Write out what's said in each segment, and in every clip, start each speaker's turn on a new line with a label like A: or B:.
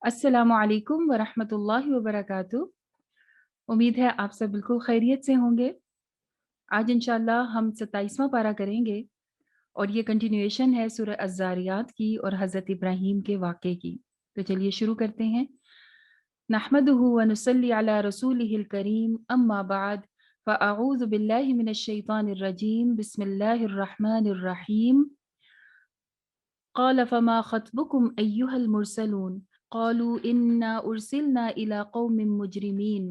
A: अस्सलामु अलैकुम वरहमतुल्लाहि वबरकातुह। उम्मीद है आप सब बिल्कुल खैरियत से होंगे। आज इंशाअल्लाह हम 27वां पारा करेंगे और ये कंटिन्यूएशन है सूरह अज़्ज़ारियात की और हज़रत इब्राहीम के वाक़े की। तो चलिए शुरू करते हैं। नहमदुहु व नुसल्ली अला रसूलिहिल करीम अम्मा बाद फ़अऊज़ु बिल्लाहि मिनश शैतानिर रजीम बिस्मिल्लाहिर रहमानिर रहीम। क़ाल फ़मा ख़त्बुकुम अय्युहल मुरसलून क़ालू इन्ना उरसिलना इला क़ौमिन मुजरिमीन।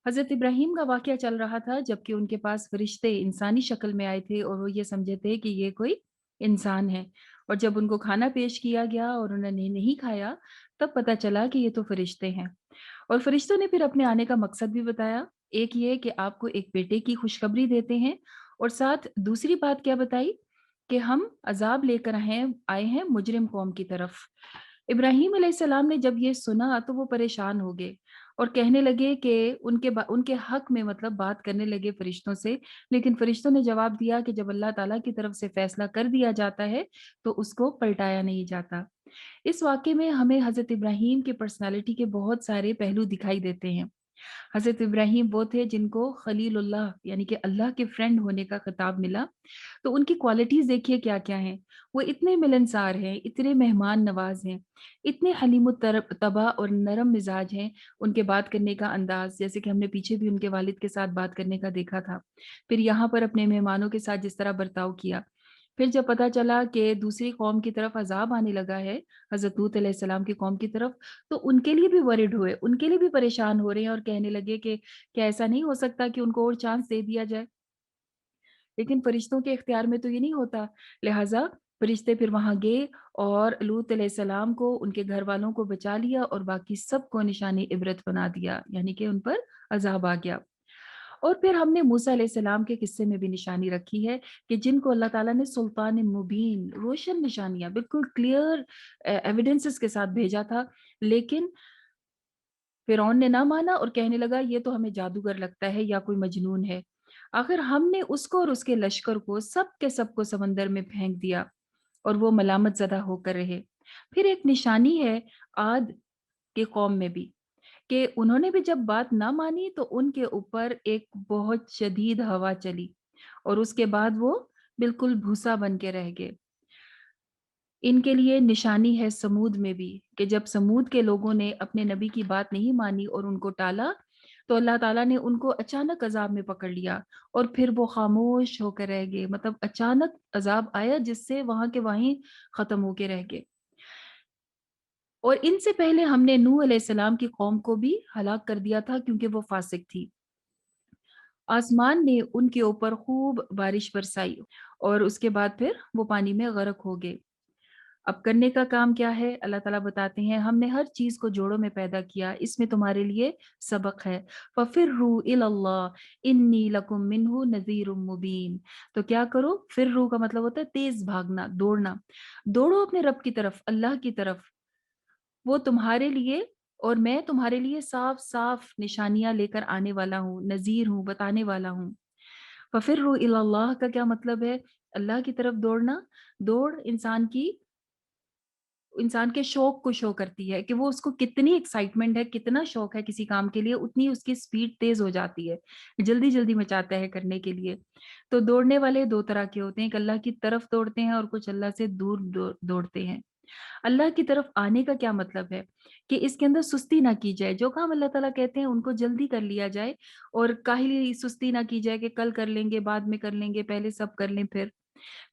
A: हज़रत इब्राहीम का वाक़या चल रहा था जबकि उनके पास फ़रिश्ते इंसानी शक्ल में आए थे और वो ये समझे थे कि ये कोई इंसान है। और जब उनको खाना पेश किया गया और उन्होंने नहीं खाया, तब पता चला कि ये तो फ़रिश्ते हैं। और फ़रिश्तों ने फिर अपने आने का मकसद भी बताया। एक ये कि आपको एक बेटे की खुशखबरी देते हैं और साथ दूसरी बात क्या बताई कि हम अज़ाब लेकर आए हैं मुजरिम कौम की तरफ। इब्राहीम अलैहिस्सलाम ने जब ये सुना तो वो परेशान हो गए और कहने लगे कि उनके हक में मतलब बात करने लगे फ़रिश्तों से। लेकिन फ़रिश्तों ने जवाब दिया कि जब अल्लाह ताला की तरफ से फ़ैसला कर दिया जाता है, तो उसको पलटाया नहीं जाता। इस वाक़ये में हमें हज़रत इब्राहीम की पर्सनैलिटी के बहुत सारे पहलू दिखाई देते हैं। हज़रत इब्राहीम वो थे जिनको खलीलुल्लाह यानी कि अल्लाह के फ्रेंड होने का खिताब मिला। तो उनकी क्वालिटीज़ देखिए क्या-क्या हैं। वो इतने मिलनसार हैं, इतने मेहमान नवाज़ हैं, इतने तबा और नरम मिज़ाज हैं, उनके बात करने का अंदाज़ जैसे कि हमने पीछे भी उनके वालिद के साथ बात करने का देखा था। फिर यहाँ पर अपने मेहमानों के साथ जिस तरह बर्ताव किया। फिर जब पता चला कि दूसरी कौम की तरफ अज़ाब आने लगा है, हज़रत लूत अलैहिस्सलाम की कौम की तरफ, तो उनके लिए भी वरिड हुए, उनके लिए भी परेशान हो रहे हैं और कहने लगे कि क्या ऐसा नहीं हो सकता कि उनको और चांस दे दिया जाए? लेकिन फरिश्तों के इख्तियार में तो ये नहीं होता। लिहाज़ा फरिश्ते फिर वहाँ गए और लूत अलैहिस्सलाम को, उनके घरवालों को बचा लिया और बाकी सबको निशानी इबरत बना दिया, यानी कि उन पर अज़ाब आ गया। और फिर हमने मूसा अलैहिस्सलाम के किस्से में भी निशानी रखी है कि जिनको अल्लाह ताला ने सुल्तान मुबीन, रोशन निशानियाँ, बिल्कुल क्लियर एविडेंसेस के साथ भेजा था, लेकिन फ़िरौन ने ना माना और कहने लगा ये तो हमें जादूगर लगता है या कोई मजनून है। आखिर हमने उसको और उसके लश्कर को सब के सबको समंदर में फेंक दिया और वो मलामत ज़दा होकर रहे। फिर एक निशानी है आद की कौम में भी कि उन्होंने भी जब बात ना मानी तो उनके ऊपर एक बहुत शदीद हवा चली और उसके बाद वो बिल्कुल भूसा बन के रह गए। इनके लिए निशानी है समूद में भी कि जब समूद के लोगों ने अपने नबी की बात नहीं मानी और उनको टाला, तो अल्लाह ताला ने उनको अचानक अज़ाब में पकड़ लिया और फिर वो खामोश होकर रह गए। मतलब अचानक अज़ाब आया जिससे वहाँ के वहीं ख़त्म होके रह गए। और इनसे पहले हमने नूह अलैहिस्सलाम की कौम को भी हलाक कर दिया था क्योंकि वो फ़ासिक थी। आसमान ने उनके ऊपर खूब बारिश बरसाई और उसके बाद फिर वो पानी में गर्क हो गए। अब करने का काम क्या है? अल्लाह ताला बताते हैं, हमने हर चीज़ को जोड़ों में पैदा किया, इसमें तुम्हारे लिए सबक है। फ़फ़िर्रू इलल्लाह इन्नी लकुम मिन्हु नज़ीरुम मुबीन। तो क्या करो? फ़िर्रू का मतलब होता है तेज़ भागना, दौड़ना। दौड़ो अपने रब की तरफ, अल्लाह की तरफ। वो तुम्हारे लिए और मैं तुम्हारे लिए साफ-साफ निशानियाँ लेकर आने वाला हूँ, नज़ीर हूँ, बताने वाला हूँ। फ़फ़िर्रू इलल्लाह का क्या मतलब है? अल्लाह की तरफ दौड़ना। दौड़ इंसान के शौक को शो करती है कि वो उसको कितनी एक्साइटमेंट है, कितना शौक है किसी काम के लिए, उतनी उसकी स्पीड तेज़ हो जाती है। जल्दी-जल्दी मचाता है करने के लिए। तो दौड़ने वाले 2 तरह के होते हैं, एक अल्लाह की तरफ दौड़ते हैं और कुछ अल्लाह से दूर दौड़ते हैं। अल्लाह की तरफ आने का क्या मतलब है? कि इसके अंदर सुस्ती ना की जाए, जो काम अल्लाह ताला कहते हैं उनको जल्दी कर लिया जाए और काहली सुस्ती ना की जाए कि कल कर लेंगे, बाद में कर लेंगे, पहले सब कर लें फिर।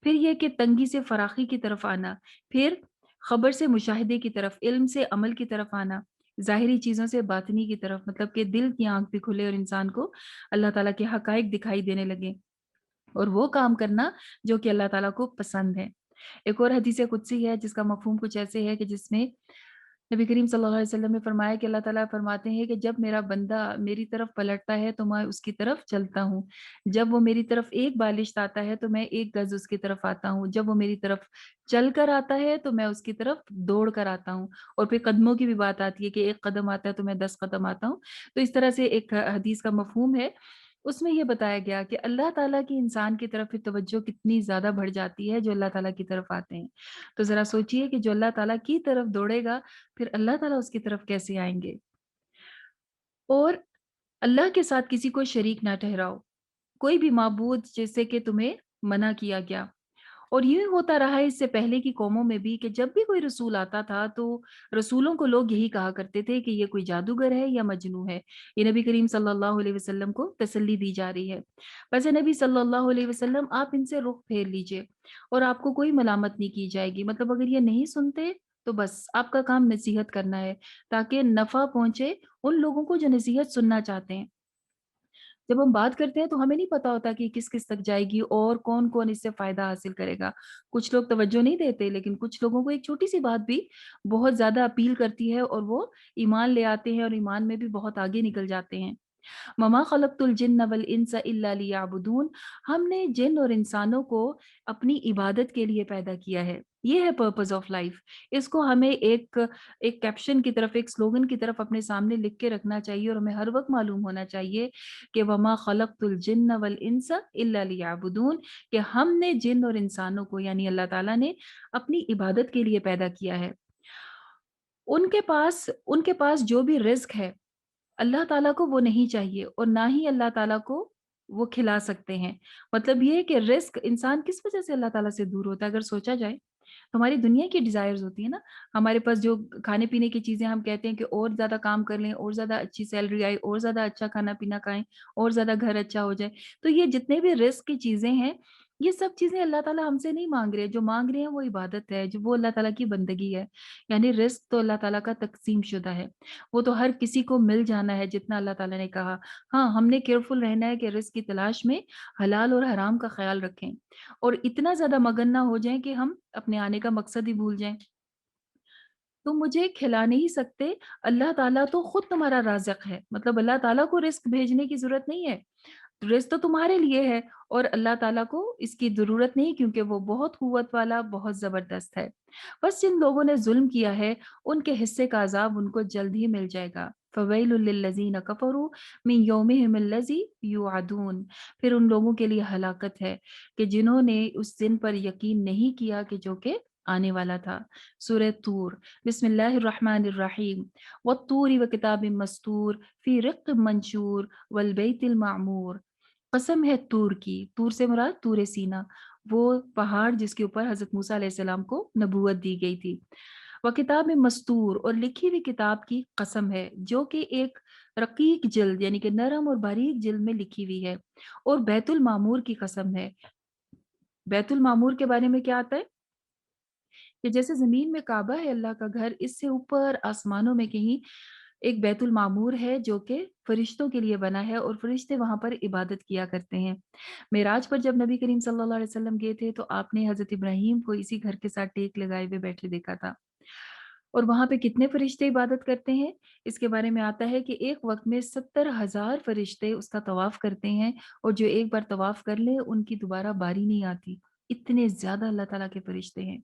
A: फिर ये कि तंगी से फराखी की तरफ आना, फिर खबर से मुशाहिदे की तरफ, इल्म से अमल की तरफ आना, ज़ाहिरी चीज़ों से बातिनी की तरफ, मतलब कि दिल की आँख भी खुले और इंसान को अल्लाह ताला के हक़ाइक़ दिखाई देने लगे और वो काम करना जो कि अल्लाह ताला को पसंद है। एक और हदीस कुदसी है जिसका मफ़हूम कुछ ऐसे है कि जिसमें नबी करीम सल्लल्लाहु अलैहि वसल्लम ने फरमाया कि अल्लाह ताला फरमाते हैं कि जब मेरा बंदा मेरी तरफ पलटता है तो मैं उसकी तरफ चलता हूँ। जब वो मेरी तरफ एक बालिश आता है तो मैं 1 गज़ उसकी तरफ आता हूँ। जब वो मेरी तरफ चल कर आता है तो मैं उसकी तरफ दौड़ कर आता हूँ। और फिर कदमों की भी बात आती है कि 1 कदम आता है तो मैं 10 कदम आता हूँ। तो इस तरह से एक हदीस का मफ़हूम है اس میں یہ بتایا گیا کہ اللہ تعالیٰ کی انسان کی طرف توجہ کتنی زیادہ بڑھ جاتی ہے جو اللہ تعالیٰ کی طرف آتے ہیں۔ تو ذرا سوچئے کہ جو اللہ تعالیٰ کی طرف دوڑے گا، پھر اللہ تعالیٰ اس کی طرف کیسے آئیں گے؟ اور اللہ کے ساتھ کسی کو شریک نہ ٹھہراؤ، کوئی بھی معبود جیسے کہ تمہیں منع کیا گیا۔ اور یہ ہوتا رہا ہے اس سے پہلے کی قوموں میں بھی کہ جب بھی کوئی رسول آتا تھا تو رسولوں کو لوگ یہی کہا کرتے تھے کہ یہ کوئی جادوگر ہے یا مجنون ہے۔ یہ نبی کریم صلی اللہ علیہ وسلم کو تسلی دی جا رہی ہے۔ ویسے نبی صلی اللہ علیہ وسلم آپ ان سے رخ پھیر لیجئے اور آپ کو کوئی ملامت نہیں کی جائے گی۔ مطلب اگر یہ نہیں سنتے تو بس آپ کا کام نصیحت کرنا ہے تاکہ نفع پہنچے ان لوگوں کو جو نصیحت سننا چاہتے ہیں۔ جب ہم بات کرتے ہیں تو ہمیں نہیں پتا ہوتا کہ کس کس تک جائے گی اور کون کون اس سے فائدہ حاصل کرے گا۔ کچھ لوگ توجہ نہیں دیتے لیکن کچھ لوگوں کو ایک چھوٹی سی بات بھی بہت زیادہ اپیل کرتی ہے اور وہ ایمان لے آتے ہیں اور ایمان میں بھی بہت آگے نکل جاتے ہیں۔ وما خلقت الجن والانس الا لیعبدون، ہم نے جن اور انسانوں کو اپنی عبادت کے لیے پیدا کیا ہے۔ یہ ہے پرپز آف لائف۔ اس کو ہمیں ایک کیپشن کی طرف، ایک سلوگن کی طرف اپنے سامنے لکھ کے رکھنا چاہیے اور ہمیں ہر وقت معلوم ہونا چاہیے کہ وما خلقت الجن والانس الا لیعبدون، کہ ہم نے جن اور انسانوں کو یعنی اللہ تعالیٰ نے اپنی عبادت کے لیے پیدا کیا ہے۔ ان کے پاس جو بھی رزق ہے اللہ تعالیٰ کو وہ نہیں چاہیے اور نہ ہی اللہ تعالیٰ کو وہ کھلا سکتے ہیں۔ مطلب یہ ہے کہ رزق انسان کس وجہ سے اللہ تعالیٰ سے دور ہوتا ہے اگر سوچا جائے؟ ہماری دنیا کی ڈیزائرز ہوتی ہیں نا، ہمارے پاس جو کھانے پینے کی چیزیں ہم کہتے ہیں کہ اور زیادہ کام کر لیں، اور زیادہ اچھی سیلری آئے، اور زیادہ اچھا کھانا پینا کھائیں، اور زیادہ گھر اچھا ہو جائے۔ تو یہ جتنے بھی رزق کی چیزیں ہیں، یہ سب چیزیں اللہ تعالیٰ ہم سے نہیں مانگ رہے، جو مانگ رہے ہیں وہ عبادت ہے، جو وہ اللہ تعالیٰ کی بندگی ہے۔ یعنی رزق تو اللہ تعالیٰ کا تقسیم شدہ ہے، وہ تو ہر کسی کو مل جانا ہے جتنا اللہ تعالیٰ نے کہا۔ ہاں، ہم نے کیئرفل رہنا ہے کہ رزق کی تلاش میں حلال اور حرام کا خیال رکھیں اور اتنا زیادہ مگن نہ ہو جائیں کہ ہم اپنے آنے کا مقصد ہی بھول جائیں۔ تم مجھے کھلا نہیں سکتے، اللہ تعالیٰ تو خود تمہارا رازق ہے۔ مطلب اللہ تعالیٰ کو رزق بھیجنے کی ضرورت نہیں ہے، رزق تو تمہارے لیے ہے اور اللہ تعالیٰ کو اس کی ضرورت نہیں کیونکہ وہ بہت قوت والا، بہت زبردست ہے۔ بس جن لوگوں نے ظلم کیا ہے ان کے حصے کا عذاب ان کو جلد ہی مل جائے گا۔ فَوَيْلٌ لِّلَّذِينَ كَفَرُوا مِن يَوْمِهِمُ الَّذِي يُوعَدُونَ، پھر ان لوگوں کے لیے ہلاکت ہے کہ جنہوں نے اس دن پر یقین نہیں کیا کہ جو کہ آنے والا تھا۔ سورہ طور، بسم اللہ الرحمن الرحیم۔ وَالطُّورِ وَكِتَابٍ مَّسْطُورٍ فِي رَقٍّ مَّنشُورٍ وَالْبَيْتِ الْمَعْمُورِ، قسم ہے طور کی، طور سے مراد طور سینا، وہ پہاڑ جس کے اوپر حضرت موسیٰ علیہ السلام کو نبوت دی گئی تھی۔ وہ کتاب مستور، اور لکھی ہوئی کتاب کی قسم ہے جو کہ ایک رقیق جلد یعنی کہ نرم اور باریک جلد میں لکھی ہوئی ہے، اور بیت المعمور کی قسم ہے۔ بیت المعمور کے بارے میں کیا آتا ہے کہ جیسے زمین میں کعبہ ہے اللہ کا گھر، اس سے اوپر آسمانوں میں کہیں ایک بیت المعمور ہے جو کہ فرشتوں کے لیے بنا ہے اور فرشتے وہاں پر عبادت کیا کرتے ہیں۔ معراج پر جب نبی کریم صلی اللہ علیہ وسلم گئے تھے تو آپ نے حضرت ابراہیم کو اسی گھر کے ساتھ ٹیک لگائے ہوئے بیٹھے دیکھا تھا۔ اور وہاں پہ کتنے فرشتے عبادت کرتے ہیں اس کے بارے میں آتا ہے کہ ایک وقت میں 70,000 فرشتے اس کا طواف کرتے ہیں، اور جو ایک بار طواف کر لے ان کی دوبارہ باری نہیں آتی۔ اتنے زیادہ اللہ تعالیٰ کے فرشتے ہیں۔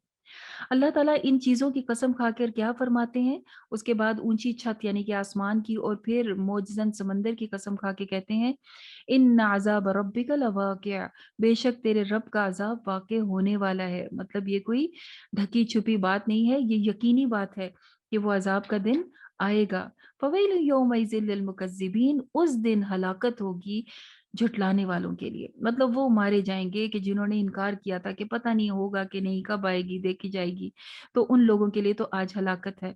A: اللہ تعالیٰ ان چیزوں کی قسم کھا کر کیا فرماتے ہیں، اس کے بعد اونچی چھت یعنی کہ آسمان کی اور پھر معجزن سمندر کی قسم کھا کے کہتے ہیں ان عذاب ربک لواقع، بے شک تیرے رب کا عذاب واقع ہونے والا ہے۔ مطلب یہ کوئی ڈھکی چھپی بات نہیں ہے، یہ یقینی بات ہے کہ وہ عذاب کا دن آئے گا۔ فویل یومئذ للمکذبین، اس دن ہلاکت ہوگی جھٹلانے والوں کے لیے۔ مطلب وہ مارے جائیں گے کہ جنہوں نے انکار کیا تھا کہ پتہ نہیں ہوگا کہ نہیں، کب آئے گی دیکھی جائے گی، تو ان لوگوں کے لیے تو آج ہلاکت ہے۔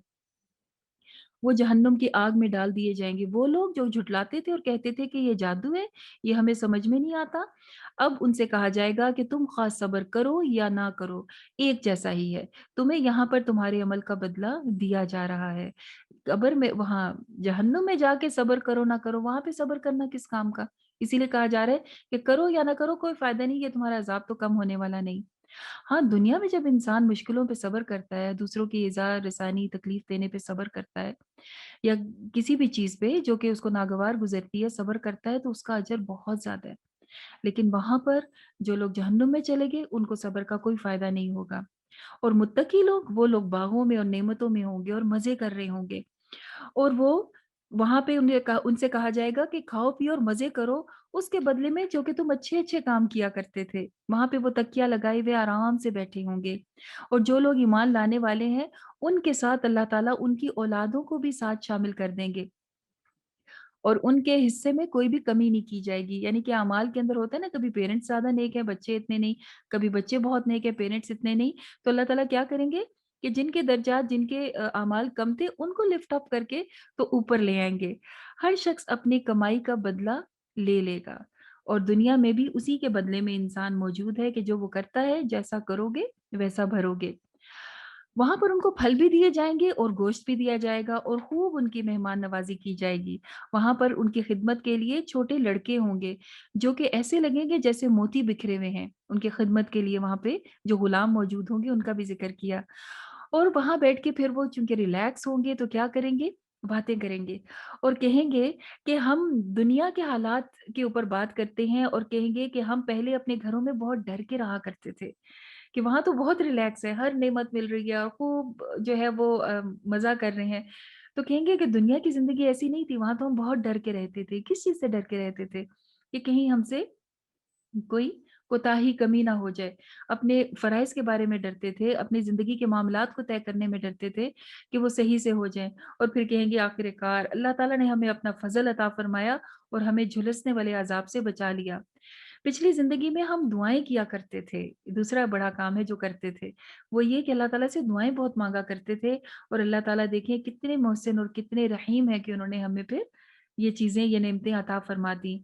A: وہ جہنم کی آگ میں ڈال دیے جائیں گے۔ وہ لوگ جو جھٹلاتے تھے اور کہتے تھے کہ یہ جادو ہے، یہ ہمیں سمجھ میں نہیں آتا، اب ان سے کہا جائے گا کہ تم خواہ صبر کرو یا نہ کرو، ایک جیسا ہی ہے، تمہیں یہاں پر تمہارے عمل کا بدلہ دیا جا رہا ہے۔ قبر میں، وہاں جہنم میں جا کے صبر کرو نہ کرو، وہاں پہ صبر کرنا کس کام کا؟ اسی لیے کہا جا رہا ہے کہ کرو یا نہ کرو کوئی فائدہ نہیں، یہ تمہارا عذاب تو کم ہونے والا نہیں۔ ہاں، دنیا میں جب انسان مشکلوں پہ صبر کرتا ہے، دوسروں کی ایذا رسانی تکلیف دینے پہ صبر کرتا ہے، یا کسی بھی چیز پہ جو کہ اس کو ناگوار گزرتی ہے صبر کرتا ہے، تو اس کا اجر بہت زیادہ ہے۔ لیکن وہاں پر جو لوگ جہنم میں چلے گئے ان کو صبر کا کوئی فائدہ نہیں ہوگا، اور متقی لوگ، وہ لوگ باغوں میں اور نعمتوں میں ہوں گے اور مزے کر رہے ہوں گے، اور وہ वहाँ पे उनसे कहा जाएगा कि खाओ पियो और मज़े करो, उसके बदले में जो कि तुम अच्छे-अच्छे काम किया करते थे। वहाँ पे वो तकिया लगाए हुए आराम से बैठे होंगे। और जो लोग ईमान लाने वाले हैं, उनके साथ अल्लाह ताला उनकी औलादों को भी साथ शामिल कर देंगे। और उनके हिस्से में कोई भी कमी नहीं की जाएगी। यानी कि अमाल के अंदर होता है ना, कभी पेरेंट्स ज़्यादा नेक हैं, बच्चे इतने नहीं, कभी बच्चे बहुत नेक हैं, पेरेंट्स इतने नहीं। तो अल्लाह ताला क्या करेंगे कि जिनके दर्जात, जिनके अमाल कम थे, उनको लिफ्ट अप करके तो ऊपर ले आएँगे। हर शख्स अपनी कमाई का बदला ले लेगा और दुनिया में भी उसी के बदले में इंसान मौजूद है कि जो वो करता है, जैसा करोगे वैसा भरोगे। वहाँ पर उनको फल भी दिए जाएँगे और गोश्त भी दिया जाएगा और खूब उनकी मेहमान नवाज़ी की जाएगी। वहाँ पर उनकी खिदमत के लिए छोटे लड़के होंगे, जो कि ऐसे लगेंगे जैसे मोती बिखरे हुए हैं। उनकी खिदमत के लिए वहाँ पे जो गुलाम मौजूद होंगे, उनका भी ज़िक्र किया। और वहाँ बैठ के फिर वो चूँकि रिलैक्स होंगे तो क्या करेंगे? बातें करेंगे और कहेंगे कि हम दुनिया के हालात के ऊपर बात करते हैं और कहेंगे कि हम पहले अपने घरों में बहुत डर के रहा करते थे। कि वहाँ तो बहुत रिलैक्स है, हर नेमत मिल रही है और खूब जो है वो मज़ा कर रहे हैं। तो कहेंगे कि दुनिया की ज़िंदगी ऐसी नहीं थी, वहाँ तो हम बहुत डर के रहते थे। किस चीज़ से डर के रहते थे? कि कहीं हमसे कोई कोताही, कमी ना हो जाए। अपने फ़राइज़ के बारे में डरते थे, अपनी ज़िंदगी के मामलात को तय करने में डरते थे कि वो सही से हो जाएँ। और फिर कहेंगे आखिरकार अल्लाह ताला ने हमें अपना फ़ज़ल अता फ़रमाया और हमें झुलसने वाले अज़ाब से बचा लिया। पिछली ज़िंदगी में हम दुआएँ किया करते थे। दूसरा बड़ा काम है जो करते थे, वो ये कि अल्लाह ताला से दुआएँ बहुत माँगा करते थे और अल्लाह ताला देखिए कितने मोहसिन और कितने रहीम हैं कि उन्होंने हमें फिर ये चीज़ें, ये नेमतें अता फ़रमा दी।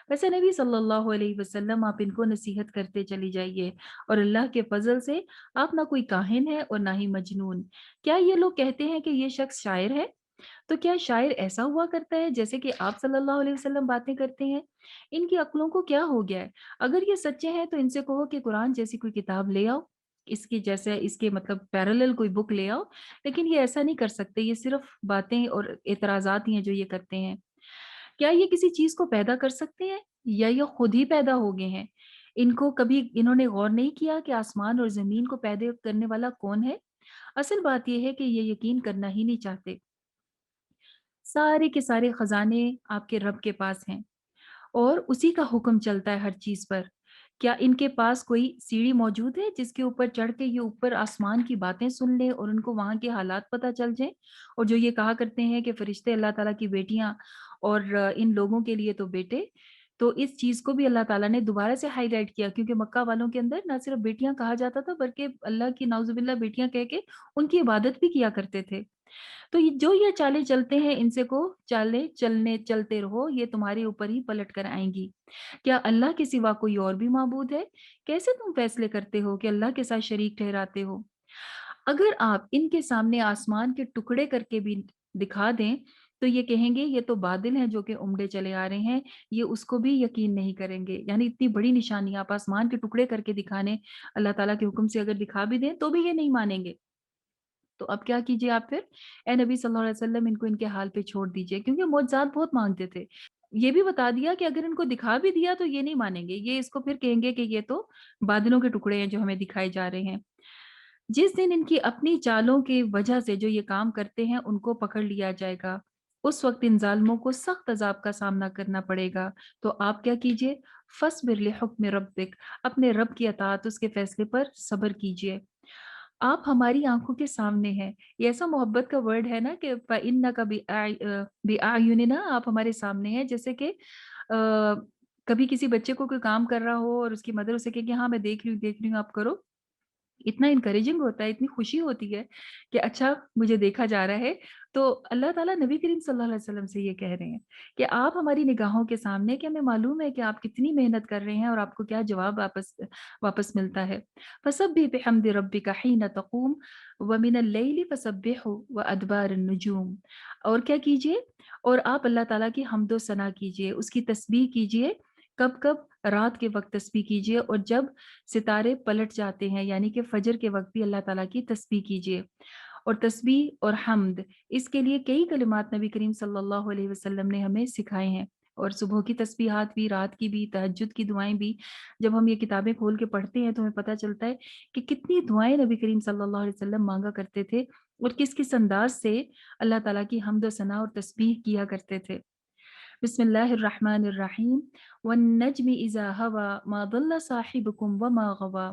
A: वैसे नबी सल्लल्लाहु अलैहि वसल्लम आप इनको नसीहत करते चली जाइए और अल्लाह के फ़ज़ल से आप ना कोई काहिन है और ना ही मजनून। क्या ये लोग कहते हैं कि ये शख्स शायर है? तो क्या शायर ऐसा हुआ करता है जैसे कि आप सल्लल्लाहु अलैहि वसल्लम बातें करते हैं? इनकी अक्लों को क्या हो गया है? अगर ये सच्चे हैं तो इनसे कहो कि कुरान जैसी कोई किताब ले आओ, इसकी जैसे इसके मतलब पैरेलल कोई बुक ले आओ, लेकिन ये ऐसा नहीं कर सकते, ये सिर्फ़ बातें और एतराज़ात ही हैं जो ये करते हैं। क्या ये किसी चीज़ को पैदा कर सकते हैं या ये खुद ही पैदा हो गए हैं? इनको कभी इन्होंने गौर नहीं किया कि आसमान और ज़मीन को पैदा करने वाला कौन है? असल बात ये है कि ये यकीन करना ही नहीं चाहते। सारे के सारे खजाने आपके रब के पास हैं और उसी का हुक्म चलता है हर चीज़ पर। क्या इनके पास कोई सीढ़ी मौजूद है जिसके ऊपर चढ़ के ये ऊपर आसमान की बातें सुन लें और उनको वहाँ के हालात पता चल जाएँ? और जो ये कहा करते हैं कि फरिश्ते अल्लाह ताला की बेटियाँ और इन लोगों के लिए तो बेटे, तो इस चीज़ को भी अल्लाह ताला ने दोबारा से हाइलाइट किया क्योंकि मक्का वालों के अंदर ना सिर्फ़ बेटियाँ कहा जाता था बल्कि अल्लाह की नाउज़ुबिल्लाह बेटियाँ कह के उनकी इबादत भी किया करते थे। तो ये जो ये चालें चलते हैं इनसे को चालें चलने चलते रहो, ये तुम्हारे ऊपर ही पलट कर आएँगी। क्या अल्लाह के सिवा कोई और भी माबूद है? कैसे तुम फैसले करते हो कि अल्लाह के साथ शरीक ठहराते हो? अगर आप इनके सामने आसमान के टुकड़े करके भी दिखा दें, तो ये कहेंगे ये तो बादल हैं जो कि उमड़े चले आ रहे हैं, ये उसको भी यकीन नहीं करेंगे। यानी इतनी बड़ी निशानी आप आसमान के टुकड़े करके दिखाने अल्लाह ताला के हुक्म से अगर दिखा भी दें, तो भी ये नहीं मानेंगे। तो अब क्या कीजिए आप फिर? ए नबी सल्लल्लाहु अलैहि वसल्लम इनको इनके हाल पे छोड़ दीजिए क्योंकि मुअज्ज़ात बहुत माँगते थे। ये भी बता दिया कि अगर इनको दिखा भी दिया तो ये नहीं मानेंगे। ये इसको फिर कहेंगे कि ये तो बादलों के टुकड़े हैं जो हमें दिखाए जा रहे हैं। जिस दिन इनकी अपनी चालों की वजह से जो ये काम करते हैं उनको पकड़ लिया जाएगा। उस वक़्त इन ज़ालिमों को सख्त अज़ाब का सामना करना पड़ेगा। तो आप क्या कीजिए? फ़स्बिर लिहुक्मि रब्बिक, अपने रब की अताअत उसके फ़ैसले पर सब्र कीजिए। आप हमारी आँखों के सामने हैं। ये ऐसा मोहब्बत का वर्ड है ना कि फ़इन्नका बिअयुनिना, आप हमारे सामने हैं। जैसे कि कभी किसी बच्चे को कोई काम कर रहा हो और उसकी मदर उसे कहे कि हाँ, मैं देख रही हूँ, आप करो। इतना एनकरेजिंग होता है, इतनी खुशी होती है कि अच्छा मुझे देखा जा रहा है। तो अल्लाह ताला नबी करीम सल्लल्लाहु अलैहि वसल्लम से ये कह रहे हैं कि आप हमारी निगाहों के सामने, कि हमें मालूम है कि आप कितनी मेहनत कर रहे हैं और आपको क्या जवाब वापस वापस मिलता है। फसब्बिह बिहम्दि रब्बिकाहीना तक़ूम व मिनल लैली फसब्बिहु व अदबार النجूम। और क्या कीजिए? और आप अल्लाह ताला की हम्दो सना कीजिए, उसकी तस्बीह कीजिए। कब-कब? रात के वक़्त तस्बीह कीजिए और जब सितारे पलट जाते हैं यानी कि फजर के वक़्त भी अल्लाह ताला की तस्बीह कीजिए। और तस्बीह और हम्द, इसके लिए कई कलिमात नबी करीम सल्लल्लाहु अलैहि वसल्लम ने हमें सिखाए हैं। और सुबह की तस्बीहात भी, रात की भी, तहज्जुद की दुआएँ भी, जब हम ये किताबें खोल के पढ़ते हैं तो हमें पता चलता है कि कितनी दुआएँ नबी करीम सल्लल्लाहु अलैहि वसल्लम माँगा करते थे और किस-किस अंदाज़ से अल्लाह ताला की हम्द व सना और तस्बीह किया करते थे। बिस्मिल्लाहिर्रहमानिर्रहीम वन्नज्मि इज़ा हवा मा दल्ला साहिबुकुम व मा गवा।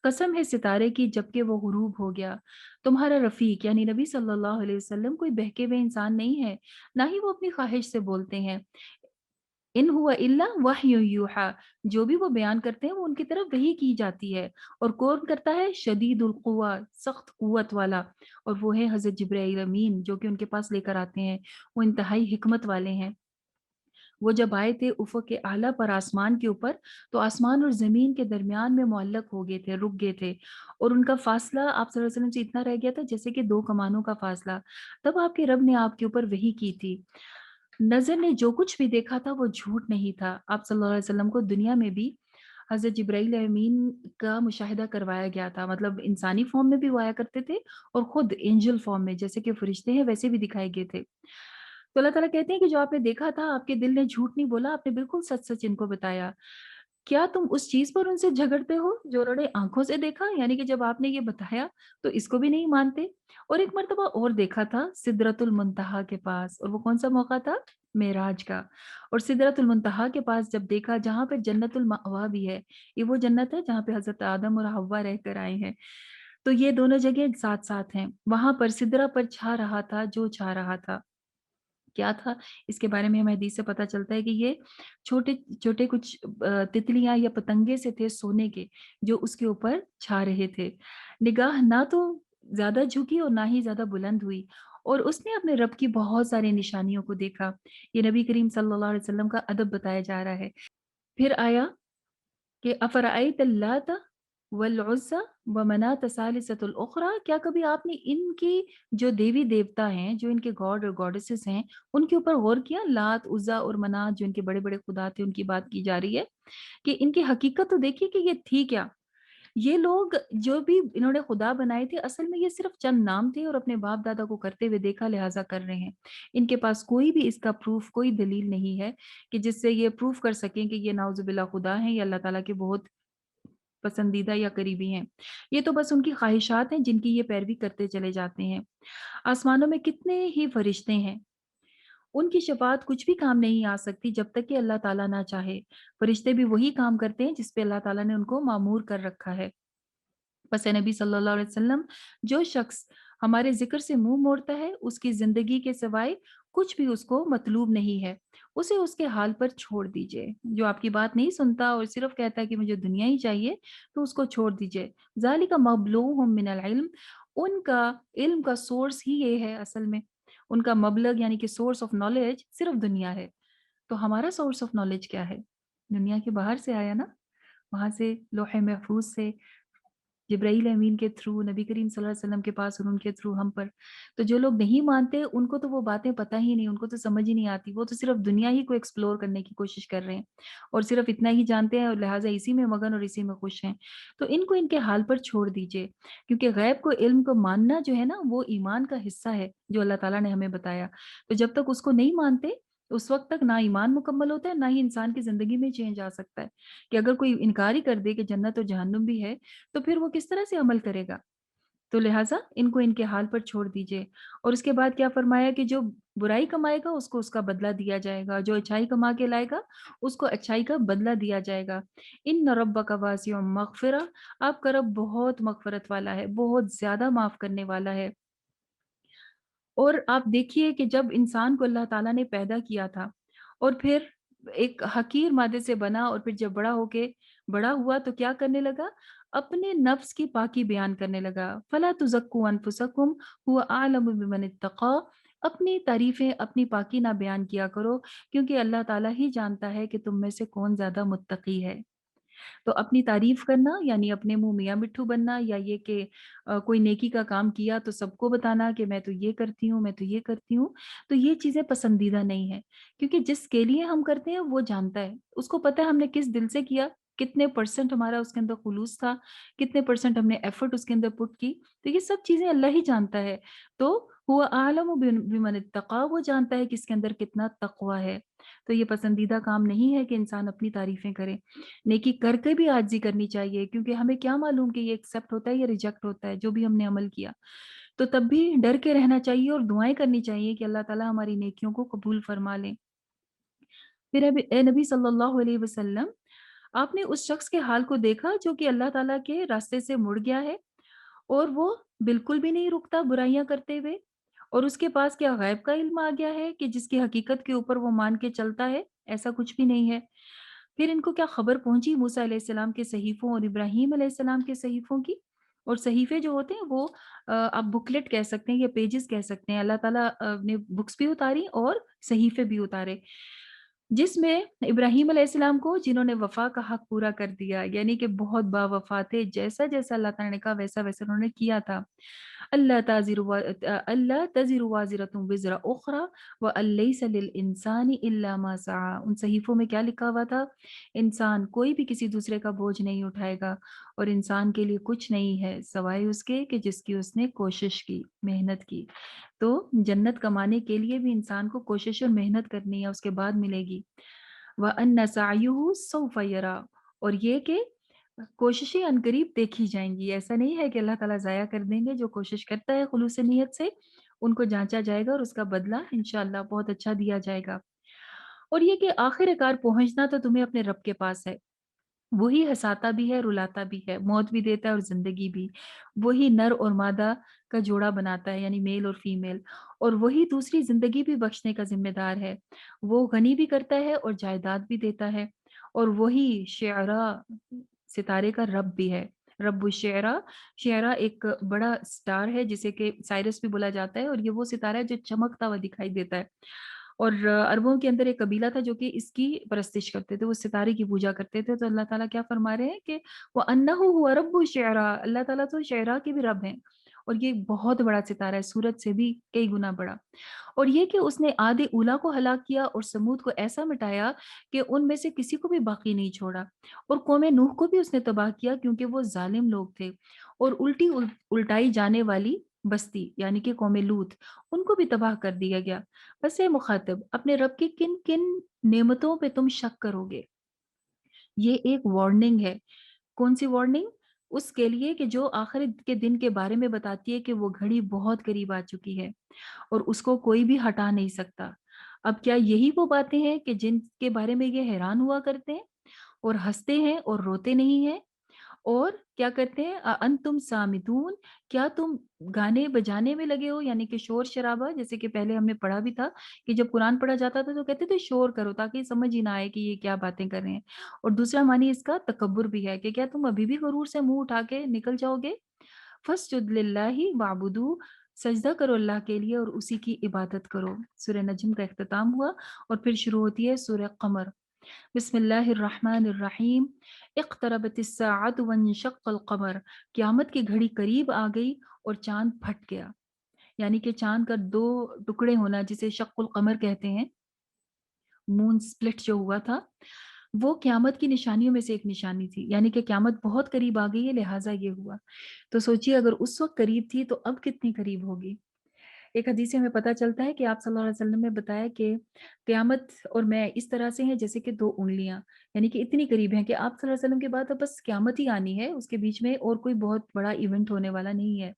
A: कसम है सितारे की जबकि वो गुरूब हो गया। तुम्हारा रफ़ीक यानी नबी सल्लल्लाहु अलैहि वसल्लम कोई बहके हुए इंसान नहीं है, ना ही वो अपनी ख़्वाहिश से बोलते हैं। इन हुआ इल्ला वह्यु यूहा, जो भी वो बयान करते हैं वो उनकी तरफ वही की जाती है। और कौन करता है? शदीदुल कुव्वा, सख्त कुव्वत वाला, और वो है हज़रत जिब्राईल अमीन जो कि उनके पास लेकर आते हैं। वो इंतहाई हिकमत वाले हैं। वो जब आए थे उफ़क़ के आला पर आसमान के ऊपर, तो आसमान और ज़मीन के दरमियान में मुअल्लक़ हो गए थे, रुक गए थे, और उनका फ़ासला आप सल्लल्लाहु अलैहि वसल्लम से इतना रह गया था जैसे कि 2 कमानों का फ़ासला। तब आपके रब ने आपके ऊपर वही की थी। नज़र ने जो कुछ भी देखा था वो झूठ नहीं था। आप सल्लल्लाहु अलैहि वसल्लम को दुनिया में भी हज़रत जिब्राईल अमीन का मुशाहिदा करवाया गया था। मतलब इंसानी फ़ॉर्म में भी वो आया करते थे और खुद एंजेल फ़ॉर्म में, जैसे कि फ़रिश्ते हैं वैसे भी दिखाए गए थे। तो अल्लाह ताला कहते हैं कि जो आपने देखा था, आपके दिल ने झूठ नहीं बोला, आपने बिल्कुल सच-सच इनको बताया। क्या तुम उस चीज़ पर उनसे झगड़ते हो जो उन्होंने आँखों से देखा? यानी कि जब आपने ये बताया तो इसको भी नहीं मानते। और एक मर्तबा और देखा था सिदरतुल मुंतहा के पास, और वो कौन-सा मौका था? मेराज का। और सिदरतुल मुंतहा के पास जब देखा, जहाँ पे जन्नतुल मअवा भी है, ये वो जन्नत है जहाँ पे हज़रत आदम और हव्वा रहकर आए हैं। तो ये दोनों जगह साथ-साथ हैं। वहाँ पर सिदरा पर छा रहा था जो छा रहा था। क्या था? इसके बारे में हमें हदीस से पता चलता है कि ये छोटे-छोटे कुछ तितलियाँ या पतंगे से थे सोने के, जो उसके ऊपर छा रहे थे। निगाह ना तो ज़्यादा झुकी और ना ही ज़्यादा बुलंद हुई, और उसने अपने रब की बहुत सारी निशानियों को देखा। ये नबी करीम सल्लल्लाहु अलैहि वसल्लम का अदब बताया जा रहा है। फिर आया कि अफ़राअयत अल्लाता वल उज़्ज़ा व मनात सालिसतुल उख़रा, क्या कभी आपने इनकी जो देवी-देवता हैं, जो इनके गॉड और गॉडेसेस हैं, उनके ऊपर गौर किया? लात, उज़्ज़ा और मनात जो इनके बड़े-बड़े खुदा थे, उनकी बात की जा रही है कि इनकी हकीकत तो देखिए कि ये थी क्या? ये लोग जो भी इन्होंने खुदा बनाए थे, असल में ये सिर्फ़ चंद नाम थे और अपने बाप-दादा को करते हुए देखा लिहाज़ा कर रहे हैं। इनके पास कोई भी इसका प्रूफ़, कोई दलील नहीं है कि जिससे ये प्रूफ़ कर सकें कि ये नाउज़ुबिल्लाह खुदा हैं या अल्लाह ताला के बहुत पसंदीदा या करीबी हैं। ये तो बस उनकी ख़्वाहिशात हैं जिनकी ये पैरवी करते चले जाते हैं। आसमानों में कितने ही फ़रिश्ते हैं, उनकी शफ़ाअत कुछ भी काम नहीं आ सकती जब तक कि अल्लाह ताला ना चाहे। फ़रिश्ते भी वही काम करते हैं जिस पे अल्लाह ताला ने उनको मामूर कर रखा है। बस ए नबी सल्लल्लाहु अलैहि वसल्लम, जो शख्स हमारे ज़िक्र से मुँह मोड़ता है, उसकी ज़िंदगी के सिवाय कुछ भी उसको मतलूब नहीं है। उसे उसके हाल पर छोड़ दीजिए। जो आपकी बात नहीं सुनता और सिर्फ़ कहता है कि मुझे दुनिया ही चाहिए, तो उसको छोड़ दीजिए। ज़ालिका मबलूगुहुम मिनल इल्म, उनका इल्म का सोर्स ही ये है असल में। उनका मबलग यानी कि सोर्स ऑफ नॉलेज सिर्फ़ दुनिया है। तो हमारा सोर्स ऑफ नॉलेज क्या है? दुनिया के बाहर से आया ना, वहाँ से लौह महफूज़ से जिब्राईल अमीन के थ्रू नबी करीम सल्लल्लाहु अलैहि वसल्लम के पास और उनके थ्रू हम पर। तो जो लोग नहीं मानते उनको तो वो बातें पता ही नहीं, उनको तो समझ ही नहीं आती। वो तो सिर्फ़ दुनिया ही को एक्सप्लोर करने की कोशिश कर रहे हैं और सिर्फ़ इतना ही जानते हैं और लिहाज़ा इसी में मगन और इसी में खुश हैं। तो इनको इनके हाल पर छोड़ दीजिए, क्योंकि गैब को, इल्म को मानना जो है ना, वो ईमान का हिस्सा है जो अल्लाह ताला ने हमें बताया। तो जब तक उसको नहीं मानते, उस वक़्त तक ना ईमान मुकम्मल होता है, ना ही इंसान की ज़िंदगी में चेंज आ सकता है। कि अगर कोई इनकार ही कर दे कि जन्नत और जहन्नुम भी है, तो फिर वो किस तरह से अमल करेगा? तो लिहाज़ा इनको इनके हाल पर छोड़ दीजिए। और उसके बाद क्या फरमाया कि जो बुराई कमाएगा उसको उसका बदला दिया जाएगा, जो अच्छाई कमा के लाएगा उसको अच्छाई का बदला दिया जाएगा। इन्न रब्बका वासिउम मग़फ़िरा, आपका रब बहुत मग़फ़िरत वाला है, बहुत ज़्यादा माफ़ करने वाला है। और आप देखिए कि जब इंसान को अल्लाह ताला ने पैदा किया था और फिर एक हकीर मादे से बना और फिर जब बड़ा हुआ तो क्या करने लगा? अपने नफ्स की पाकी बयान करने लगा। फला तुज़क्कू अनफुसकुम हुवा अअलमु बिमन इत्तक़ा, अपनी तारीफ़ें, अपनी पाकी ना बयान किया करो, क्योंकि अल्लाह ताला ही जानता है कि तुम में से कौन ज़्यादा मुत्तकी है। तो अपनी तारीफ़ करना यानी अपने मुँह मियाँ मिट्ठू बनना, या ये कि कोई नेकी का काम किया तो सबको बताना कि मैं तो ये करती हूँ, मैं तो ये करती हूँ, तो ये चीज़ें पसंदीदा नहीं है। क्योंकि जिसके लिए हम करते हैं वो जानता है, उसको पता है हमने किस दिल से किया, कितने परसेंट हमारा उसके अंदर खुलूस था, कितने परसेंट हमने एफर्ट उसके अंदर पुट की, तो ये सब चीज़ें अल्लाह ही जानता है। तो हुवा अअलमु बिमन इत्तक़ा, वो जानता है कि इसके अंदर कितना तक़वा है। तो ये पसंदीदा काम नहीं है कि इंसान अपनी तारीफ़ें करे। नेकी करके भी आजिज़ी करनी चाहिए, क्योंकि हमें क्या मालूम कि ये एक्सेप्ट होता है या रिजेक्ट होता है, जो भी हमने अमल किया। तो तब भी डर के रहना चाहिए और दुआएँ करनी चाहिए कि अल्लाह ताला हमारी नेकियों को कबूल फरमा लें। फिर ए नबी सल्लल्लाहु अलैहि वसल्लम, आपने उस शख्स के हाल को देखा जो कि अल्लाह ताला के रास्ते से मुड़ गया है और वो बिल्कुल भी नहीं रुकता बुराइयाँ करते हुए, और उसके पास क्या गैब का इल्म आ गया है कि जिसकी हकीकत के ऊपर वो मान के चलता है? ऐसा कुछ भी नहीं है। फिर इनको क्या खबर पहुँची मूसा अलैहिस्सलाम के सहीफ़ों और इब्राहीम अलैहिस्सलाम के सहीफ़ों की? और सहीफ़े जो होते हैं वो आप बुकलेट कह सकते हैं या पेजेज़ कह सकते हैं। अल्लाह ताला ने बुक्स भी उतारी और सहीफ़े भी उतारे। जिसमें इब्राहीम अलैहिस्सलाम को जिन्होंने वफ़ा का हक़ पूरा कर दिया, यानी कि बहुत बावफ़ा थे, जैसा-जैसा अल्लाह ताला ने कहा वैसा-वैसा उन्होंने किया था। अल्ला तज़िरु वाज़िरतुम विज़रा उख़रा व अन लैसा लिल इंसानी इल्ला मा सआ। उन सहीफ़ों में क्या लिखा हुआ था? इंसान कोई भी किसी दूसरे का बोझ नहीं उठाएगा और इंसान के लिए कुछ नहीं है सिवाय उसके कि जिसकी उसने कोशिश की, मेहनत की। तो जन्नत कमाने के लिए भी इंसान को कोशिश और मेहनत करनी है, उसके बाद मिलेगी। व अन्ना सअयुहु सौफ़ यरा, और ये कि कोशिशें अनकरीब देखी जाएँगी। ऐसा नहीं है कि अल्लाह ताला ज़ाया कर देंगे, जो कोशिश करता है खुलूस नियत से, उनको जाँचा जाएगा और उसका बदला इंशाअल्लाह बहुत अच्छा दिया जाएगा। और ये कि आखिरकार पहुँचना तो तुम्हें अपने रब के पास है। वही हँसाता भी है, रुलाता भी है, मौत भी देता है और ज़िंदगी भी। वही नर और मादा का जोड़ा बनाता है, यानी मेल और फीमेल, और वही दूसरी ज़िंदगी भी बख्शने का ज़िम्मेदार है। वो गनी भी करता है और जायदाद भी देता है, और वही शिअरा, सितारे का रब भी है। रब्बुश्शिअरा, शिअरा एक बड़ा स्टार है जिसे कि साइरस भी बोला जाता है, और ये वो सितारा है जो चमकता हुआ दिखाई देता है। और अरबों के अंदर एक कबीला था जो कि इसकी परस्तिश करते थे, वो सितारे की पूजा करते थे। तो अल्लाह ताला क्या फरमा रहे हैं कि व अन्नहु हुवा रब्बु शिअरा, अल्लाह ताला तो शिअरा के भी रब हैं, और ये बहुत बड़ा सितारा है, सूरज से भी कई गुना बड़ा। और ये कि उसने आदि उला को हलाक किया और समूद को ऐसा मिटाया कि उनमें से किसी को भी बाकी नहीं छोड़ा, और कौम नूह को भी उसने तबाह किया क्योंकि वो जालिम लोग थे, और उल्टाई जाने वाली बस्ती यानी कि कौम लूत, उनको भी तबाह कर दिया गया। बस ए मुखातिब, अपने रब की किन किन नेमतों पे तुम शक करोगे? ये एक वार्निंग है। कौन सी वार्निंग? उसके लिए कि जो आखिरत के दिन के बारे में बताती है कि वो घड़ी बहुत करीब आ चुकी है और उसको कोई भी हटा नहीं सकता। अब क्या यही वो बातें हैं कि जिनके बारे में ये हैरान हुआ करते हैं और हँसते हैं और रोते नहीं हैं? और क्या करते हैं, अंतुम सामिदून, क्या तुम गाने बजाने में लगे हो, यानी कि शोर-शराबा, जैसे कि पहले हमने पढ़ा भी था कि जब कुरान पढ़ा जाता था तो कहते थे शोर करो ताकि समझ ही ना आए कि ये क्या बातें कर रहे हैं। और दूसरा मानी इसका तकब्बुर भी है कि क्या तुम अभी भी गुरूर से मुँह उठा के निकल जाओगे? फस्जुद लिल्लाहि वाबुदू, सजदा करो अल्लाह के लिए और उसी की इबादत करो। सूरह नज्म का इख्तिताम हुआ और फिर शुरू होती है सूरह कमर। बिस्मिल्लाहिर्रहमानिर्रहीम। इक़्तरबतिस्साअतु वन्शक़्क़ल क़मर, क़यामत की घड़ी करीब आ गई और चाँद फट गया। यानी कि चाँद का 2 टुकड़े होना जिसे शक़्क़ुल क़मर कहते हैं, मून स्प्लिट जो हुआ था, वो क़यामत की निशानियों में से एक निशानी थी। यानी कि क़यामत बहुत करीब आ गई है, लिहाज़ा ये हुआ। तो सोचिए अगर उस वक़्त करीब थी तो अब कितनी करीब होगी? एक हदीस से हमें पता चलता है कि आप सल्लल्लाहु अलैहि वसल्लम ने बताया कि क़यामत और मैं इस तरह से हैं जैसे कि 2 उँगलियाँ, यानी कि इतनी करीब हैं कि आप सल्लल्लाहु अलैहि वसल्लम के बाद अब बस क़यामत ही आनी है, उसके बीच में और कोई बहुत बड़ा इवेंट होने वाला नहीं है।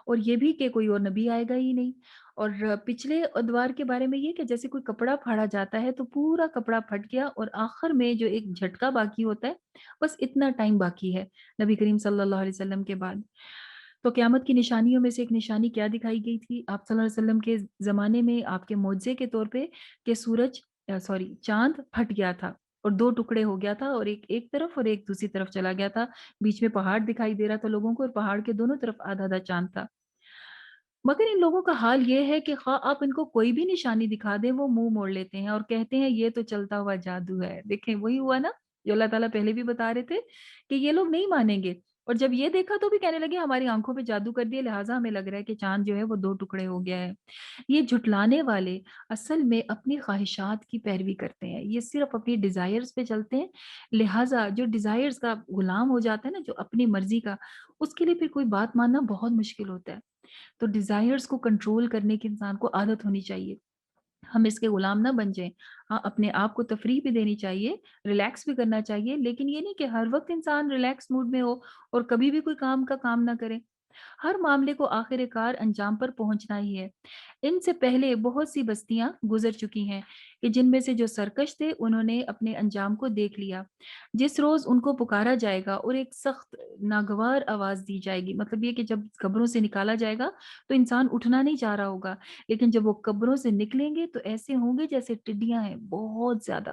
A: और ये भी कि कोई और नबी आएगा ही नहीं। और पिछले अदवार के बारे में ये कि जैसे कोई कपड़ा फाड़ा जाता है तो पूरा कपड़ा फट गया और आखिर में जो एक झटका बाकी होता है, बस इतना टाइम बाकी है नबी करीम सल्लल्लाहु अलैहि वसल्लम के बाद। तो क़यामत की निशानियों में से एक निशानी क्या दिखाई गई थी? आप सल्लल्लाहु अलैहि वसल्लम के ज़माने में आपके मुअज़्ज़े के तौर पे कि चाँद फट गया था और 2 टुकड़े हो गया था, और एक एक तरफ और एक दूसरी तरफ चला गया था। बीच में पहाड़ दिखाई दे रहा था लोगों को और पहाड़ के दोनों तरफ आधा-आधा चाँद था। मगर इन लोगों का हाल ये है कि ख़्वाह आप इनको कोई भी निशानी दिखा दें, वो मुँह मोड़ लेते हैं और कहते हैं ये तो चलता हुआ जादू है। देखें वही हुआ ना, जो अल्लाह ताला पहले भी बता रहे थे कि ये लोग नहीं मानेंगे, और जब ये देखा तो भी कहने लगे हमारी आँखों पे जादू कर दिया, लिहाज़ा हमें लग रहा है कि चाँद जो है वो 2 टुकड़े हो गया है। ये झुठलाने वाले असल में अपनी ख़्वाहिशात की पैरवी करते हैं। ये सिर्फ़ अपनी डिज़ायर्स पे चलते हैं, लिहाज़ा जो डिज़ायर्स का गुलाम हो जाता है ना, जो अपनी मर्ज़ी का, उसके लिए फिर कोई बात मानना बहुत मुश्किल होता है। तो डिज़ायर्स को कंट्रोल करने की इंसान को आदत होनी चाहिए। हम इसके गुलाम ना बन जाएँ। हाँ, अपने आप को तफ़रीह भी देनी चाहिए, रिलैक्स भी करना चाहिए, लेकिन ये नहीं कि हर वक़्त इंसान रिलैक्स मूड में हो और कभी भी कोई काम का काम ना करे। ہر معاملے کو آخر کار انجام پر پہنچنا ہی ہے۔ ان سے پہلے بہت سی بستیاں گزر چکی ہیں کہ جن میں سے جو سرکش تھے انہوں نے اپنے انجام کو دیکھ لیا۔ جس روز ان کو پکارا جائے گا اور ایک سخت ناگوار آواز دی جائے گی، مطلب یہ کہ جب قبروں سے نکالا جائے گا تو انسان اٹھنا نہیں چاہ رہا ہوگا، لیکن جب وہ قبروں سے نکلیں گے تو ایسے ہوں گے جیسے ٹڈیاں ہیں، بہت زیادہ،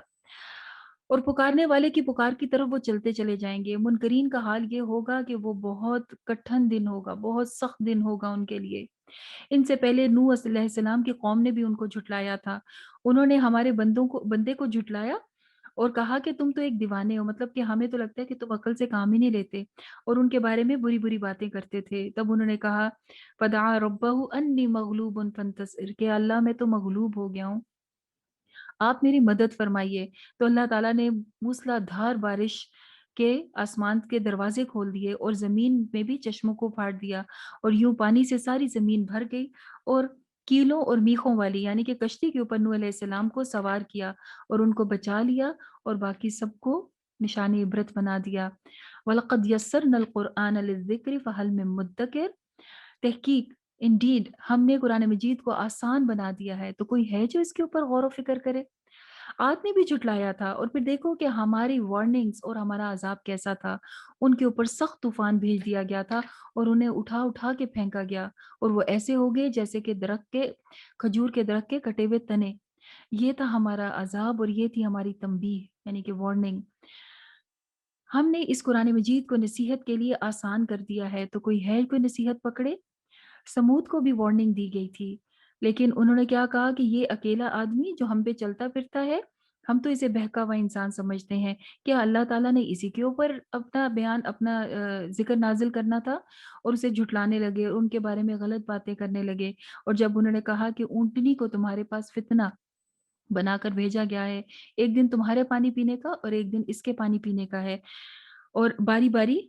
A: اور پکارنے والے کی پکار کی طرف وہ چلتے چلے جائیں گے۔ منکرین کا حال یہ ہوگا کہ وہ بہت کٹھن دن ہوگا، بہت سخت دن ہوگا ان کے لیے۔ ان سے پہلے نوح علیہ السلام کی قوم نے بھی ان کو جھٹلایا تھا۔ انہوں نے ہمارے بندے کو جھٹلایا اور کہا کہ تم تو ایک دیوانے ہو، مطلب کہ ہمیں تو لگتا ہے کہ تم عقل سے کام ہی نہیں لیتے، اور ان کے بارے میں بری بری باتیں کرتے تھے۔ تب انہوں نے کہا فدعا ربہ انی مغلوب فانتصر، کہ اللہ میں تو مغلوب ہو گیا ہوں، آپ میری مدد فرمائیے۔ تو اللہ تعالیٰ نے موسلا دھار بارش کے آسمان کے دروازے کھول دیے اور زمین میں بھی چشموں کو پھاڑ دیا، اور یوں پانی سے ساری زمین بھر گئی، اور کیلوں اور میخوں والی یعنی کہ کشتی کے اوپر نوح علیہ السلام کو سوار کیا اور ان کو بچا لیا، اور باقی سب کو نشان عبرت بنا دیا۔ وَلَقَدْ يَسَّرْنَا الْقُرْآنَ لِلذِّكْرِ فَهَلْ مِن مُدَّكِرٍ، تحقیق انڈیڈ ہم نے قرآن مجید کو آسان بنا دیا ہے، تو کوئی ہے جو اس کے اوپر غور و فکر کرے۔ عاد نے بھی جھٹلایا تھا، اور پھر دیکھو کہ ہماری وارننگز اور ہمارا عذاب کیسا تھا۔ ان کے اوپر سخت طوفان بھیج دیا گیا تھا اور انہیں اٹھا اٹھا کے پھینکا گیا، اور وہ ایسے ہو گئے جیسے کہ کھجور کے درخت کے کٹے ہوئے تنے۔ یہ تھا ہمارا عذاب اور یہ تھی ہماری تنبیہ یعنی کہ وارننگ۔ ہم نے اس قرآن مجید کو نصیحت کے لیے آسان کر دیا ہے، تو کوئی ہے کوئی نصیحت پکڑے۔ سمود کو بھی وارننگ دی گئی تھی، لیکن انہوں نے کیا کہا کہ یہ اکیلا آدمی جو ہم پہ چلتا پھرتا ہے، ہم تو اسے بہکا ہوا انسان سمجھتے ہیں، کیا اللہ تعالیٰ نے اسی کے اوپر اپنا بیان اپنا ذکر نازل کرنا تھا؟ اور اسے جھٹلانے لگے، ان کے بارے میں غلط باتیں کرنے لگے۔ اور جب انہوں نے کہا کہ اونٹنی کو تمہارے پاس فتنہ بنا کر بھیجا گیا ہے، ایک دن تمہارے پانی پینے کا اور ایک دن اس کے پانی پینے کا ہے، اور باری باری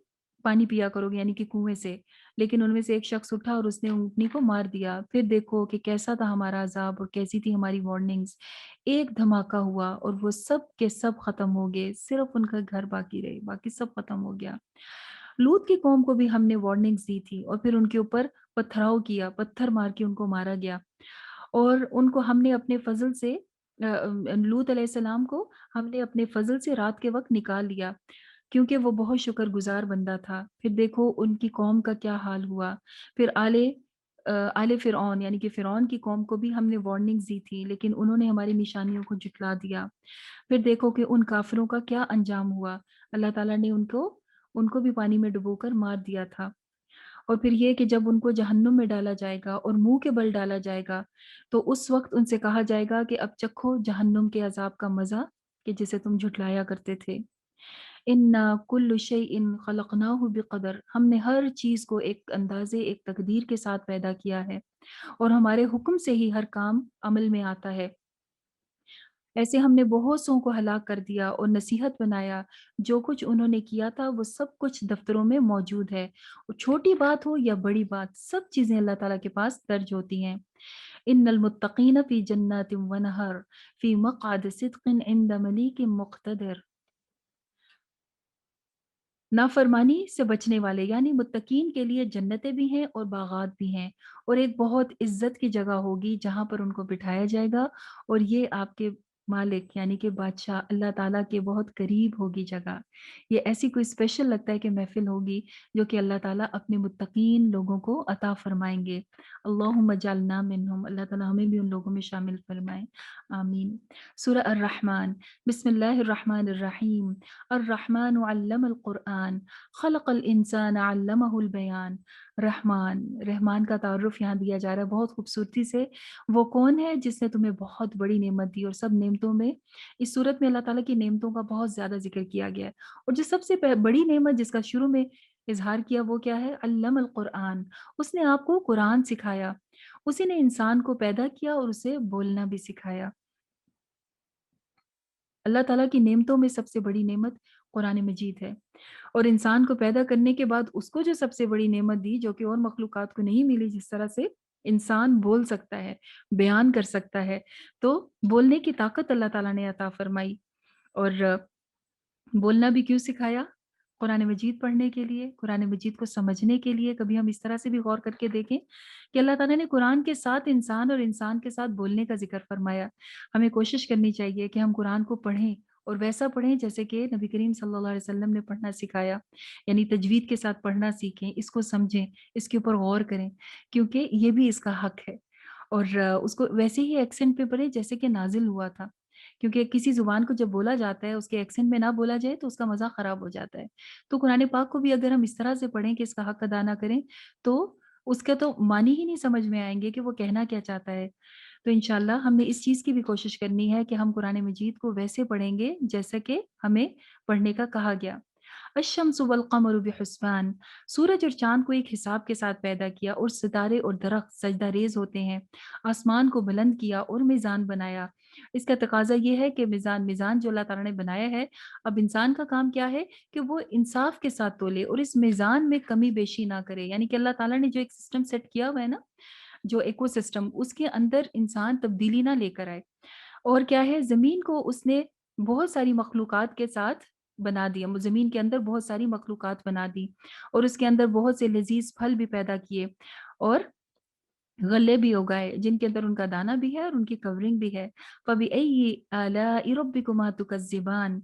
A: پانی پیا کرو گے یعنی کہ کنویں سے، لیکن ان میں سے ایک شخص اٹھا اور اس نے اونٹنی کو مار دیا۔ پھر دیکھو کہ کیسا تھا ہمارا عذاب اور کیسی تھی ہماری وارننگز۔ ایک دھماکہ ہوا اور وہ سب کے سب ختم ہو گئے، صرف ان کا گھر باقی رہے، باقی سب ختم ہو گیا۔ لوط کی قوم کو بھی ہم نے وارننگز دی تھی، اور پھر ان کے اوپر پتھراؤ کیا، پتھر مار کے ان کو مارا گیا، اور ان کو ہم نے اپنے فضل سے لوط علیہ السلام کو ہم نے اپنے فضل سے رات کے وقت نکال لیا، کیونکہ وہ بہت شکر گزار بندہ تھا۔ پھر دیکھو ان کی قوم کا کیا حال ہوا۔ پھر آل فرعون یعنی کہ فرعون کی قوم کو بھی ہم نے وارننگز دی تھی، لیکن انہوں نے ہماری نشانیوں کو جھٹلا دیا۔ پھر دیکھو کہ ان کافروں کا کیا انجام ہوا، اللہ تعالیٰ نے ان کو بھی پانی میں ڈبو کر مار دیا تھا۔ اور پھر یہ کہ جب ان کو جہنم میں ڈالا جائے گا اور منہ کے بل ڈالا جائے گا، تو اس وقت ان سے کہا جائے گا کہ اب چکھو جہنم کے عذاب کا مزہ کہ جسے تم جھٹلایا کرتے تھے۔ اِنَّا كُلُّ شَيْءٍ خَلَقْنَاهُ بِقَدَر، ہم نے ہر چیز کو ایک اندازے ایک تقدیر کے ساتھ پیدا کیا ہے، اور ہمارے حکم سے ہی ہر کام عمل میں آتا ہے۔ ایسے ہم نے بہت سوں کو ہلاک کر دیا اور نصیحت بنایا، جو کچھ انہوں نے کیا تھا وہ سب کچھ دفتروں میں موجود ہے، اور چھوٹی بات ہو یا بڑی بات سب چیزیں اللہ تعالیٰ کے پاس درج ہوتی ہیں۔ ان المتقین فی جنات ونہر فی مقعد صدق عند ملیک مقتدر، نافرمانی سے بچنے والے یعنی متقین کے لیے جنتیں بھی ہیں اور باغات بھی ہیں، اور ایک بہت عزت کی جگہ ہوگی جہاں پر ان کو بٹھایا جائے گا، اور یہ آپ کے مالک یعنی کہ بادشاہ اللہ تعالیٰ کے بہت قریب ہوگی جگہ۔ یہ ایسی کوئی اسپیشل لگتا ہے کہ محفل ہوگی جو کہ اللہ تعالیٰ اپنے متقین لوگوں کو عطا فرمائیں گے۔ اللہم اجعلنا منہم، اللہ تعالیٰ ہمیں بھی ان لوگوں میں شامل فرمائیں، آمین۔ سورہ الرحمن، بسم اللہ الرحمن الرحیم۔ الرحمن علم القرآن خلق الانسان علمہ البیان۔ رحمان کا تعارف یہاں دیا جا رہا ہے بہت خوبصورتی سے۔ وہ کون ہے جس نے تمہیں بہت بڑی نعمت دی، اور سب نعمتوں میں اس صورت میں اللہ تعالیٰ کی نعمتوں کا بہت زیادہ ذکر کیا گیا ہے، اور جو سب سے بڑی نعمت جس کا شروع میں اظہار کیا وہ کیا ہے؟ علم القرآن، اس نے آپ کو قرآن سکھایا، اسی نے انسان کو پیدا کیا اور اسے بولنا بھی سکھایا۔ اللہ تعالیٰ کی نعمتوں میں سب سے بڑی نعمت قرآن مجید ہے، اور انسان کو پیدا کرنے کے بعد اس کو جو سب سے بڑی نعمت دی جو کہ اور مخلوقات کو نہیں ملی، جس طرح سے انسان بول سکتا ہے، بیان کر سکتا ہے، تو بولنے کی طاقت اللہ تعالیٰ نے عطا فرمائی۔ اور بولنا بھی کیوں سکھایا؟ قرآن مجید پڑھنے کے لیے، قرآن مجید کو سمجھنے کے لیے کبھی ہم اس طرح سے بھی غور کر کے دیکھیں کہ اللہ تعالیٰ نے قرآن کے ساتھ انسان اور انسان کے ساتھ بولنے کا ذکر فرمایا۔ ہمیں کوشش کرنی چاہیے کہ ہم قرآن کو پڑھیں اور ویسا پڑھیں جیسے کہ نبی کریم صلی اللہ علیہ وسلم نے پڑھنا سکھایا، یعنی تجوید کے ساتھ پڑھنا سیکھیں، اس کو سمجھیں، اس کے اوپر غور کریں، کیونکہ یہ بھی اس کا حق ہے۔ اور اس کو ویسے ہی ایکسنٹ پہ پڑھیں جیسے کہ نازل ہوا تھا، کیونکہ کسی زبان کو جب بولا جاتا ہے اس کے ایکسنٹ میں نہ بولا جائے تو اس کا مزہ خراب ہو جاتا ہے۔ تو قرآن پاک کو بھی اگر ہم اس طرح سے پڑھیں کہ اس کا حق ادا نہ کریں تو اس کا تو معنی ہی نہیں سمجھ میں آئیں گے کہ وہ کہنا کیا چاہتا ہے۔ تو انشاءاللہ ہم نے اس چیز کی بھی کوشش کرنی ہے کہ ہم قرآن مجید کو ویسے پڑھیں گے جیسا کہ ہمیں پڑھنے کا کہا گیا۔ الشمس والقمر بحسبان، سورج اور چاند کو ایک حساب کے ساتھ پیدا کیا، اور ستارے اور درخت سجدہ ریز ہوتے ہیں۔ آسمان کو بلند کیا اور میزان بنایا۔ اس کا تقاضا یہ ہے کہ میزان جو اللہ تعالیٰ نے بنایا ہے، اب انسان کا کام کیا ہے کہ وہ انصاف کے ساتھ تولے اور اس میزان میں کمی بیشی نہ کرے، یعنی کہ اللہ تعالیٰ نے جو ایک سسٹم سیٹ کیا ہوا ہے نا، جو ایکو سسٹم، اس کے اندر انسان تبدیلی نہ لے کر آئے۔ اور کیا ہے، زمین کو اس نے بہت ساری مخلوقات کے ساتھ بنا دیا، زمین کے اندر بہت ساری مخلوقات بنا دی اور اس کے اندر بہت سے لذیذ پھل بھی پیدا کیے اور غلے بھی اگائے جن کے اندر ان کا دانہ بھی ہے اور ان کی کورنگ بھی ہے۔ فَبِأَيِّ آلَاءِ رَبِّكُمَا تُكَذِّبَانِ،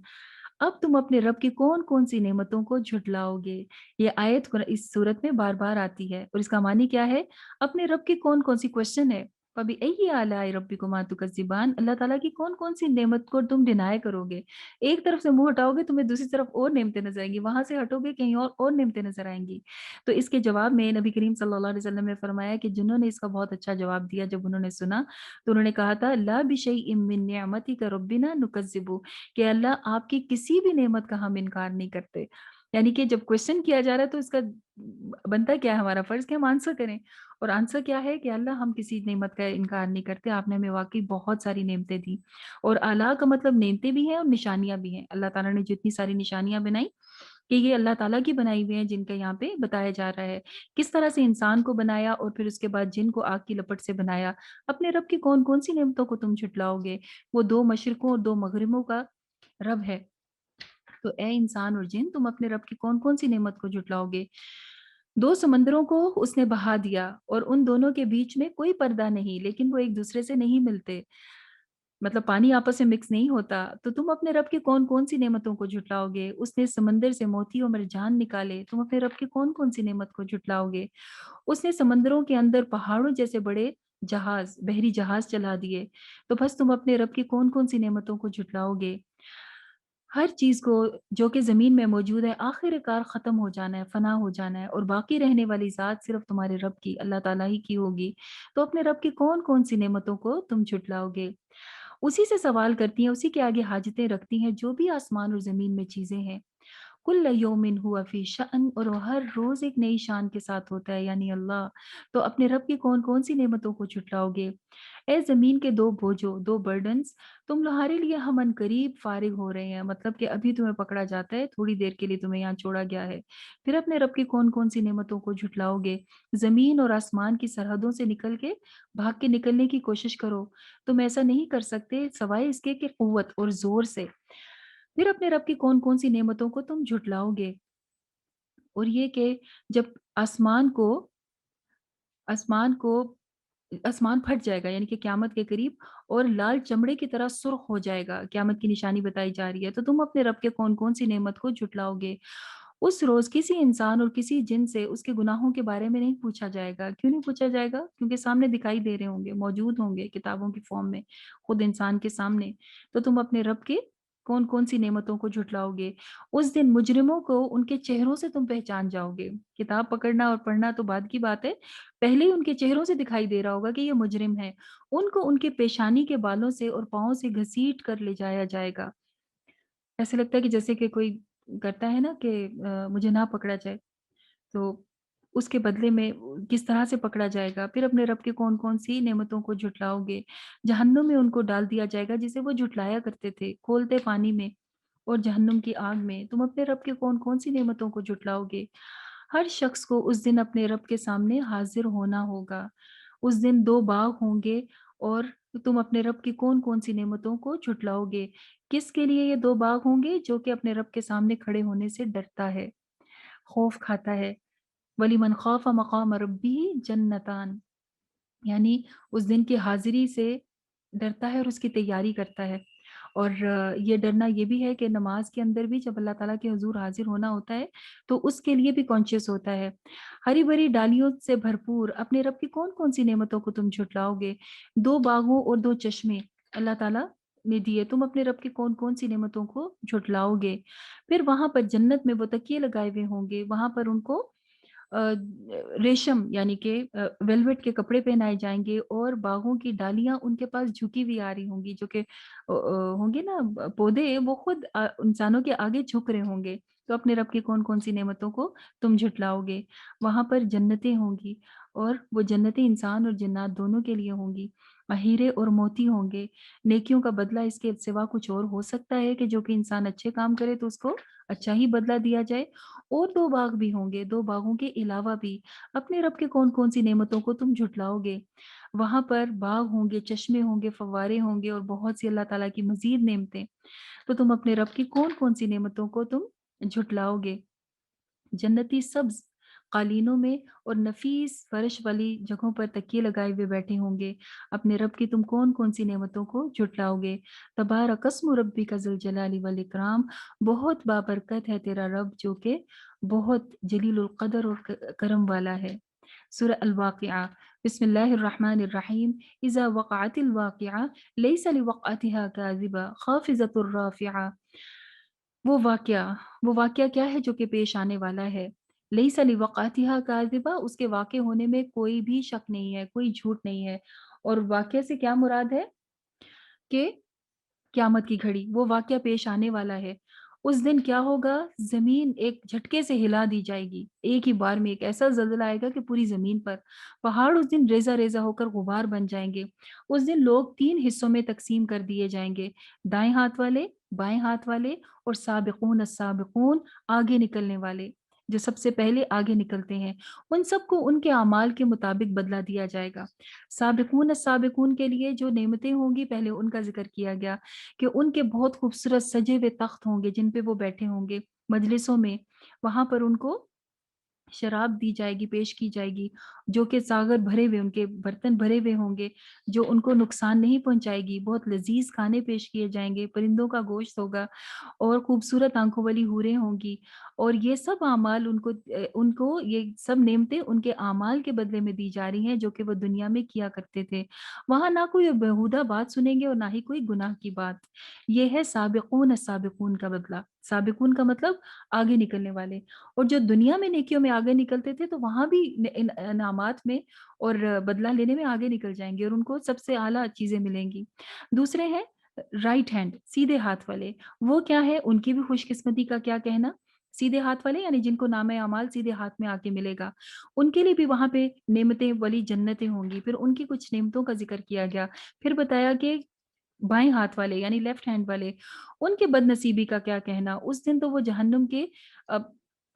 A: اب تم اپنے رب کی کون کون سی نعمتوں کو جھٹلاؤ گے۔ یہ آیت اس صورت میں بار بار آتی ہے اور اس کا معنی کیا ہے، اپنے رب کی کون کون سی کوشچن ہے۔ فَبِأَيِّ آلَاءِ رَبِّكُمَا تُكَذِّبَانِ، اللہ تعالیٰ کی کون کون سی نعمت کو تم ڈینائی کرو گے۔ ایک طرف سے منہ ہٹاؤ گے تمہیں دوسری طرف اور نعمتیں نظر آئیں گی، وہاں سے ہٹو گے کہیں اور نعمتیں نظر آئیں گی۔ تو اس کے جواب میں نبی کریم صلی اللہ علیہ وسلم نے فرمایا کہ جنہوں نے اس کا بہت اچھا جواب دیا، جب انہوں نے سنا تو انہوں نے کہا تھا لا بشیء من نعمتک ربنا نکذب، کہ اللہ آپ کی کسی بھی نعمت کا ہم انکار نہیں کرتے۔ یعنی کہ جب کوشچن کیا جا رہا ہے تو اس کا بنتا کیا ہے، ہمارا فرض کہ ہم آنسر کریں، اور آنسر کیا ہے کہ اللہ ہم کسی نعمت کا انکار نہیں کرتے، آپ نے ہمیں واقعی بہت ساری نعمتیں دی۔ اور اعلیٰ کا مطلب نعمتیں بھی ہیں اور نشانیاں بھی ہیں، اللہ تعالیٰ نے جتنی ساری نشانیاں بنائی کہ یہ اللہ تعالیٰ کی بنائی ہوئی ہیں، جن کا یہاں پہ بتایا جا رہا ہے کس طرح سے انسان کو بنایا اور پھر اس کے بعد جن کو آگ کی لپٹ سے بنایا۔ اپنے رب کی کون کون سی نعمتوں کو تم جھٹلاؤ گے، وہ دو مشرقوں اور دو مغربوں کا رب ہے۔ تو اے انسان اور جن، تم اپنے رب کی کون کون سی نعمت کو جھٹلاؤ گے۔ دو سمندروں کو اس نے بہا دیا اور ان دونوں کے بیچ میں کوئی پردہ نہیں، لیکن وہ ایک دوسرے سے نہیں ملتے، مطلب پانی آپس میں مکس نہیں ہوتا۔ تو تم اپنے رب کی کون کون سی نعمتوں کو جھٹلاؤ گے۔ اس نے سمندر سے موتی اور مرجان نکالے، تم اپنے رب کی کون کون سی نعمت کو جھٹلاؤ گے۔ اس نے سمندروں کے اندر پہاڑوں جیسے بڑے جہاز، بحری جہاز چلا دیے، تو بس تم اپنے رب کی کون کون سی نعمتوں کو جھٹلاؤ گے۔ ہر چیز کو جو کہ زمین میں موجود ہے آخر کار ختم ہو جانا ہے، فنا ہو جانا ہے، اور باقی رہنے والی ذات صرف تمہارے رب کی، اللہ تعالیٰ ہی کی ہوگی۔ تو اپنے رب کی کون کون سی نعمتوں کو تم جھٹلاؤ گے۔ اسی سے سوال کرتی ہیں، اسی کے آگے حاجتیں رکھتی ہیں جو بھی آسمان اور زمین میں چیزیں ہیں۔ کل یومن ہوا فی شأن، اور وہ ہر روز ایک نئی شان کے ساتھ ہوتا ہے، یعنی اللہ۔ تو اپنے رب کی کون کون سی نعمتوں کو جھٹلاؤ گے۔ اے زمین کے دو بوجھو، دو برڈنز، تمہارے لیے ہم ان قریب فارغ ہو رہے ہیں، مطلب کہ ابھی تمہیں پکڑا جاتا ہے، تھوڑی دیر کے لیے تمہیں یہاں چھوڑا گیا ہے۔ پھر اپنے رب کی کون کون سی نعمتوں کو جھٹلاؤ گے۔ زمین اور آسمان کی سرحدوں سے نکل کے بھاگ کے نکلنے کی کوشش کرو، تم ایسا نہیں کر سکتے سوائے اس کے کہ قوت اور زور سے۔ پھر اپنے رب کی کون کون سی نعمتوں کو تم جھٹلاؤ گے۔ اور یہ کہ جب آسمان کو آسمان کو آسمان پھٹ جائے گا، یعنی کہ قیامت کے قریب، اور لال چمڑے کی طرح سرخ ہو جائے گا، قیامت کی نشانی بتائی جا رہی ہے، تو تم اپنے رب کے کون کون سی نعمت کو جھٹلاؤ گے۔ اس روز کسی انسان اور کسی جن سے اس کے گناہوں کے بارے میں نہیں پوچھا جائے گا۔ کیوں نہیں پوچھا جائے گا؟ کیونکہ سامنے دکھائی دے رہے ہوں گے، موجود ہوں گے کتابوں کی فارم میں، خود انسان کے سامنے۔ تو تم اپنے رب کے کون کون سی نعمتوں کو جھٹلاؤ گے۔ اس دن مجرموں کو ان کے چہروں سے تم پہچان جاؤ گے۔ کتاب پکڑنا اور پڑھنا تو بعد کی بات ہے، پہلے ہی ان کے چہروں سے دکھائی دے رہا ہوگا کہ یہ مجرم ہے۔ ان کو ان کے پیشانی کے بالوں سے اور پاؤں سے گھسیٹ کر لے جایا جائے گا۔ ایسے لگتا ہے کہ جیسے کہ کوئی کرتا ہے نا کہ مجھے نہ پکڑا جائے، تو اس کے بدلے میں کس طرح سے پکڑا جائے گا۔ پھر اپنے رب کے کون کون سی نعمتوں کو جھٹلاؤ گے۔ جہنم میں ان کو ڈال دیا جائے گا جسے وہ جھٹلایا کرتے تھے، کھولتے پانی میں اور جہنم کی آگ میں۔ تم اپنے رب کے کون کون سی نعمتوں کو جھٹلاؤ گے۔ ہر شخص کو اس دن اپنے رب کے سامنے حاضر ہونا ہوگا۔ اس دن دو باغ ہوں گے اور तुम अपने रब की कौन-कौन सी नेमतों को झुठलाओगे? किसके लिए ये 2 बाग होंगे जो कि अपने रब के सामने खड़े होने से डरता है, खौफ खाता है। वलिमन खाफ़ मक़ाम रब्बिही जन्नतान, यानी उस दिन की हाज़िरी से डरता है और उसकी तैयारी करता है। और ये डरना ये भी है कि नमाज़ के अंदर भी जब अल्लाह ताला के हुज़ूर हाज़िर होना होता है, तो उसके लिए भी कॉन्शियस होता है। हरी-भरी डालियों से भरपूर अपने रब की कौन-कौन सी नेमतों को तुम झुठलाओगे? 2 बागों और 2 चश्मे अल्लाह ताला ने दिए, तुम अपने रब की कौन-कौन सी नेमतों को झुठलाओगे? फिर वहाँ पर जन्नत में वो तकिए लगाए हुए होंगे, वहाँ पर उनको रेशम यानी कि वेलवेट के कपड़े पहनाए जाएँगे और बागों की डालियाँ उनके पास झुकी हुई आ रही होंगी, जो कि होंगे ना पौधे वो खुद इंसानों के आगे झुक रहे होंगे। तो अपने रब की कौन-कौन सी नेमतों को तुम झुठलाओगे? वहाँ पर जन्नतें होंगी और वो जन्नतें इंसान और जिन्नात दोनों के लिए होंगी। हीरे और मोती होंगे। नेकियों का बदला इसके सिवा कुछ और हो सकता है कि जो कि इंसान अच्छे काम करे तो उसको अच्छा ही बदला दिया जाए। और 2 बाग भी होंगे, 2 बागों के अलावा भी अपने रब के कौन-कौन सी नेमतों को तुम झुठलाओगे? वहाँ पर बाग होंगे, चश्मे होंगे, फव्वारे होंगे और बहुत सी अल्लाह ताला की मज़ीद नेमतें। तो तुम अपने रब की कौन-कौन सी नेमतों को तुम झुठलाओगे? जन्नती सब्ज़ कालीनों में और नफ़ीस फ़र्श वाली जगहों पर तकिए लगाए हुए बैठे होंगे। अपने रब की तुम कौन-कौन सी नेमतों को झुठलाओगे? तबारकस्मु रब्बिका ज़ुल जलाली वल इकराम, बहुत बाबरकत है तेरा रब जो कि बहुत जलीलुल क़द्र और करम वाला है। सूरह अल-वाक़िआ, बिस्मिल्लाहिर रहमानिर रहीम, इज़ा वक़अतिल वाक़िआ लैसा लिवक़अतिहा काज़िबा ख़ाफ़िज़तुर राफ़िआ। वो वाक़या क्या है जो कि पेश आने वाला है। लैसा लिवक़अतिहा काज़िबा, उसके वाक़े होने में कोई भी शक नहीं है, कोई झूठ नहीं है। और वाक़ये से क्या मुराद है कि क़यामत की घड़ी, वो वाक़या पेश आने वाला है। उस दिन क्या होगा, ज़मीन एक झटके से हिला दी जाएगी। एक ही बार में एक ऐसा ज़ल्ज़ला आएगा कि पूरी ज़मीन पर पहाड़ उस दिन रेज़ा-रेज़ा होकर गुबार बन जाएँगे। उस दिन लोग 3 हिस्सों में तक़सीम कर दिए जाएँगे, दाएँ हाथ वाले, बाएँ हाथ वाले और साबिक़ून अस-साबिक़ून, आगे निकलने वाले, जो सबसे पहले आगे निकलते हैं। उन सबको उनके अमाल के मुताबिक बदला दिया जाएगा। साबिक़ून अस-साबिक़ून के लिए जो नेमतें होंगी, पहले उनका ज़िक्र किया गया कि उनके बहुत खूबसूरत सजे हुए तख्त होंगे जिन पे वो बैठे होंगे मजलिसों में। वहाँ पर उनको शराब दी जाएगी, पेश की जाएगी, जो कि सागर भरे हुए उनके बर्तन भरे हुए होंगे, जो उनको नुकसान नहीं पहुँचाएगी। बहुत लज़ीज़ खाने पेश किए जाएँगे, परिंदों का गोश्त होगा और खूबसूरत आँखों वाली हूरें होंगी। और ये सब आमाल उनको ये सब नेमतें उनके आमाल के बदले में दी जा रही हैं, जो कि वो दुनिया में किया करते थे। वहाँ ना कोई बेहुदा बात सुनेंगे और ना ही कोई गुनाह की बात। ये है साबिक़ून अस-साबिक़ून का बदला। साबिक़ून का मतलब आगे निकलने वाले। और जो दुनिया में नेकियों में आगे निकलते थे, तो वहाँ भी इन इनामात में और बदला लेने में आगे निकल जाएँगे और उनको सबसे आला चीज़ें मिलेंगी। दूसरे हैं राइट हैंड, सीधे हाथ वाले। वो क्या है, उनकी भी खुशकिस्मती का क्या कहना? सीधे हाथ वाले यानी जिनको नाम-ए-अमाल सीधे हाथ में आके मिलेगा। उनके लिए भी वहाँ पे नेमतें वाली जन्नतें होंगी। फिर उनकी कुछ नेमतों का ज़िक्र किया गया। फिर बताया कि बाएँ हाथ वाले यानी लेफ्ट हैंड वाले, उनके बदनसीबी का क्या कहना? उस दिन तो वो जहन्नुम के अ,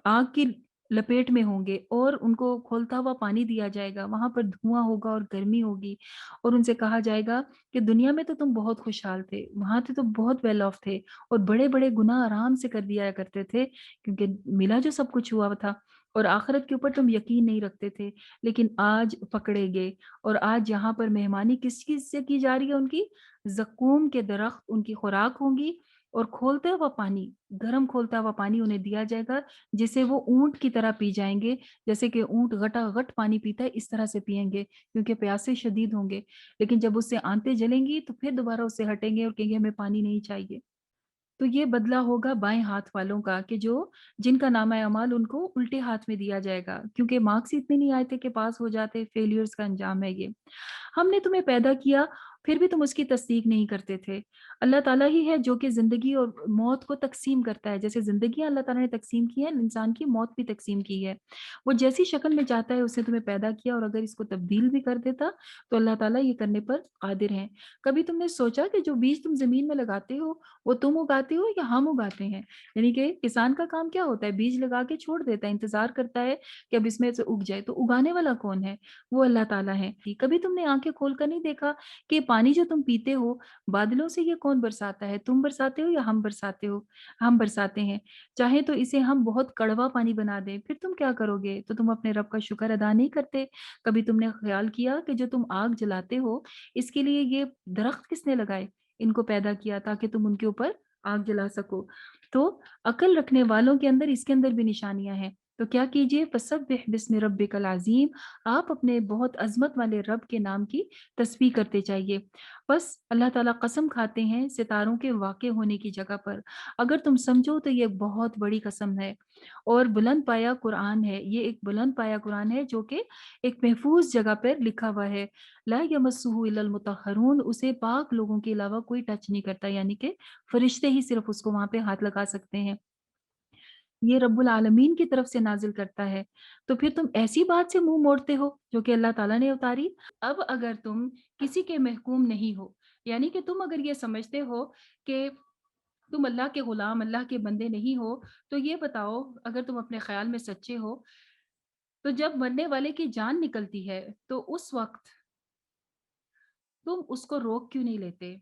A: आग की लपेट में होंगे और उनको खौलता हुआ पानी दिया जाएगा, वहाँ पर धुआँ होगा और गर्मी होगी और उनसे कहा जाएगा कि दुनिया में तो तुम बहुत खुशहाल थे, वहाँ थे तो बहुत वेल ऑफ थे और बड़े-बड़े गुनाह आराम से कर दिया करते थे क्योंकि मिला जो सब कुछ हुआ था और आखिरत के ऊपर तुम यकीन नहीं रखते थे, लेकिन आज पकड़े गए और आज यहाँ पर मेहमानी किस चीज़ से की जा रही है उनकी? ज़क्कूम के दरख्त उनकी खुराक होंगी और खौलता हुआ पानी, गरम खौलता हुआ पानी उन्हें दिया जाएगा, जिसे वो ऊँट की तरह पी जाएँगे। जैसे कि ऊँट गटागट पानी पीता है, इस तरह से पिएँगे क्योंकि प्यासे शदीद होंगे। लेकिन जब उससे आंतें जलेंगी, तो फिर दोबारा उससे हटेंगे और कहेंगे हमें पानी नहीं चाहिए। तो ये बदला होगा बाएँ हाथ वालों का कि जो जिनका नामा-ए-अमाल उनको उल्टे हाथ में दिया जाएगा क्योंकि मार्क्स ही इतने नहीं आए थे कि पास हो जाते, फेलियर्स का अंजाम है ये। हमने तुम्हें पैदा किया फिर भी तुम उसकी तस्दीक नहीं करते थे। अल्लाह ताला ही है जो कि ज़िंदगी और मौत को तक़सीम करता है। जैसे ज़िंदगी अल्लाह ताला ने तक़सीम की है, इंसान की मौत भी तक़सीम की है। वो जैसी शक्ल में चाहता है उसने तुम्हें पैदा किया, और अगर इसको तब्दील भी कर देता तो अल्लाह ताला ये करने पर क़ादिर हैं। कभी तुमने सोचा कि जो बीज तुम ज़मीन में लगाते हो, वो तुम उगाते हो या हम उगाते हैं? यानी कि किसान का काम क्या होता है? बीज लगा के छोड़ देता है, इंतज़ार करता है कि अब इसमें से उग जाए, तो उगाने वाला कौन है? वो अल्लाह ताला है। कभी तुमने आँखें खोल कर नहीं देखा कि पानी जो तुम पीते हो, बादलों से ये कौन बरसाता है? तुम बरसाते हो या हम बरसाते हो? हम बरसाते हैं। चाहे तो इसे हम बहुत कड़वा पानी बना दें, फिर तुम क्या करोगे? तो तुम अपने रब का शुक्र अदा नहीं करते। कभी तुमने ख़्याल किया कि जो तुम आग जलाते हो, इसके लिए ये दरख़्त किसने लगाए? इनको पैदा किया ताकि तुम उनके ऊपर आग जला सको। तो अक्ल रखने वालों के अंदर इसके अंदर भी निशानियाँ हैं। तो क्या कीजिए, फसब्बिह बिस्मि रब्बिकल अज़ीम, आप अपने बहुत अज़मत वाले रब के नाम की तस्बीह करते जाइए। बस अल्लाह ताला कसम खाते हैं सितारों के वाक़े होने की जगह पर। अगर तुम समझो तो ये बहुत बड़ी कसम है, और बुलंद पाया कुरान है। ये एक बुलंद पाया कुरान है जो कि एक महफूज़ जगह पर लिखा हुआ है। ला यमस्सुहु इल्लल मुतहहरून, उसे पाक लोगों के अलावा कोई टच नहीं करता, यानी कि फ़रिश्ते ही सिर्फ़ उसको वहाँ पे हाथ लगा सकते हैं। ये रब्बुल आलमीन की तरफ से नाज़िल करता है। तो फिर तुम ऐसी बात से मुँह मोड़ते हो जो कि अल्लाह ताला ने उतारी। अब अगर तुम किसी के महकूम नहीं हो, यानी कि तुम अगर ये समझते हो कि तुम अल्लाह के गुलाम, अल्लाह के बंदे नहीं हो, तो ये बताओ, अगर तुम अपने ख़्याल में सच्चे हो, तो जब मरने वाले की जान निकलती है, तो उस वक़्त तुम उसको रोक क्यों नहीं लेते?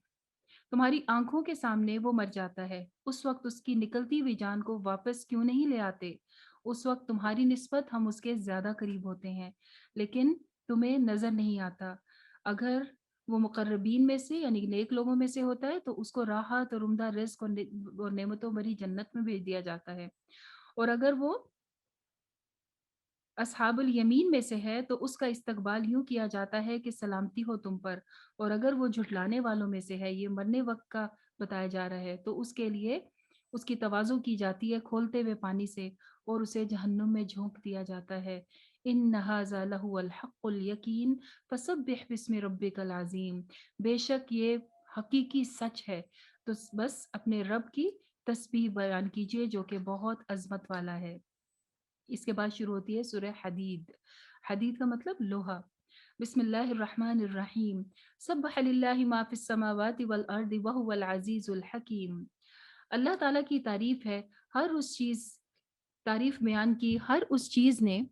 A: तुम्हारी आँखों के सामने वो मर जाता है, उस वक़्त उसकी निकलती हुई जान को वापस क्यों नहीं ले आते? उस वक़्त तुम्हारी निस्बत हम उसके ज़्यादा करीब होते हैं, लेकिन तुम्हें नज़र नहीं आता। अगर वो मुक़र्रबीन में से यानी नेक लोगों में से होता है, तो उसको राहत और उम्दा रिज़्क़ और नेमतों भरी जन्नत में भेज दिया जाता है। और अगर वो अस्हाबुल यमीन में से है, तो उसका इस्तकबाल यूँ किया जाता है कि सलामती हो तुम पर, और अगर वो झुठलाने वालों में से है, ये मरने वक़्त का बताया जा रहा है, तो उसके लिए उसकी तवाज़ो की जाती है खौलते हुए पानी से, और उसे जहन्नुम में झोंक दिया जाता है। इन्न हाज़ा लहुवल हक़्क़ुल यकीन फसब्बिह बिस्मि रब्बिकल अज़ीम। बेशक ये हकीकी सच है, तो बस अपने रब की तस्बीह बयान कीजिए जो कि बहुत अज़मत वाला है। इसके बाद शुरू होती है सूरह हदीद। हदीद का मतलब लोहा। बिस्मिल्लाहिर्रहमानिर्रहीम। सब्बह लिल्लाहि मा फिस समावाति वल अर्दि व हुवल अज़ीज़ुल हकीम। अल्लाह ताला की तारीफ है, हर उस चीज़ तारीफ बयान की हर उस चीज़ ने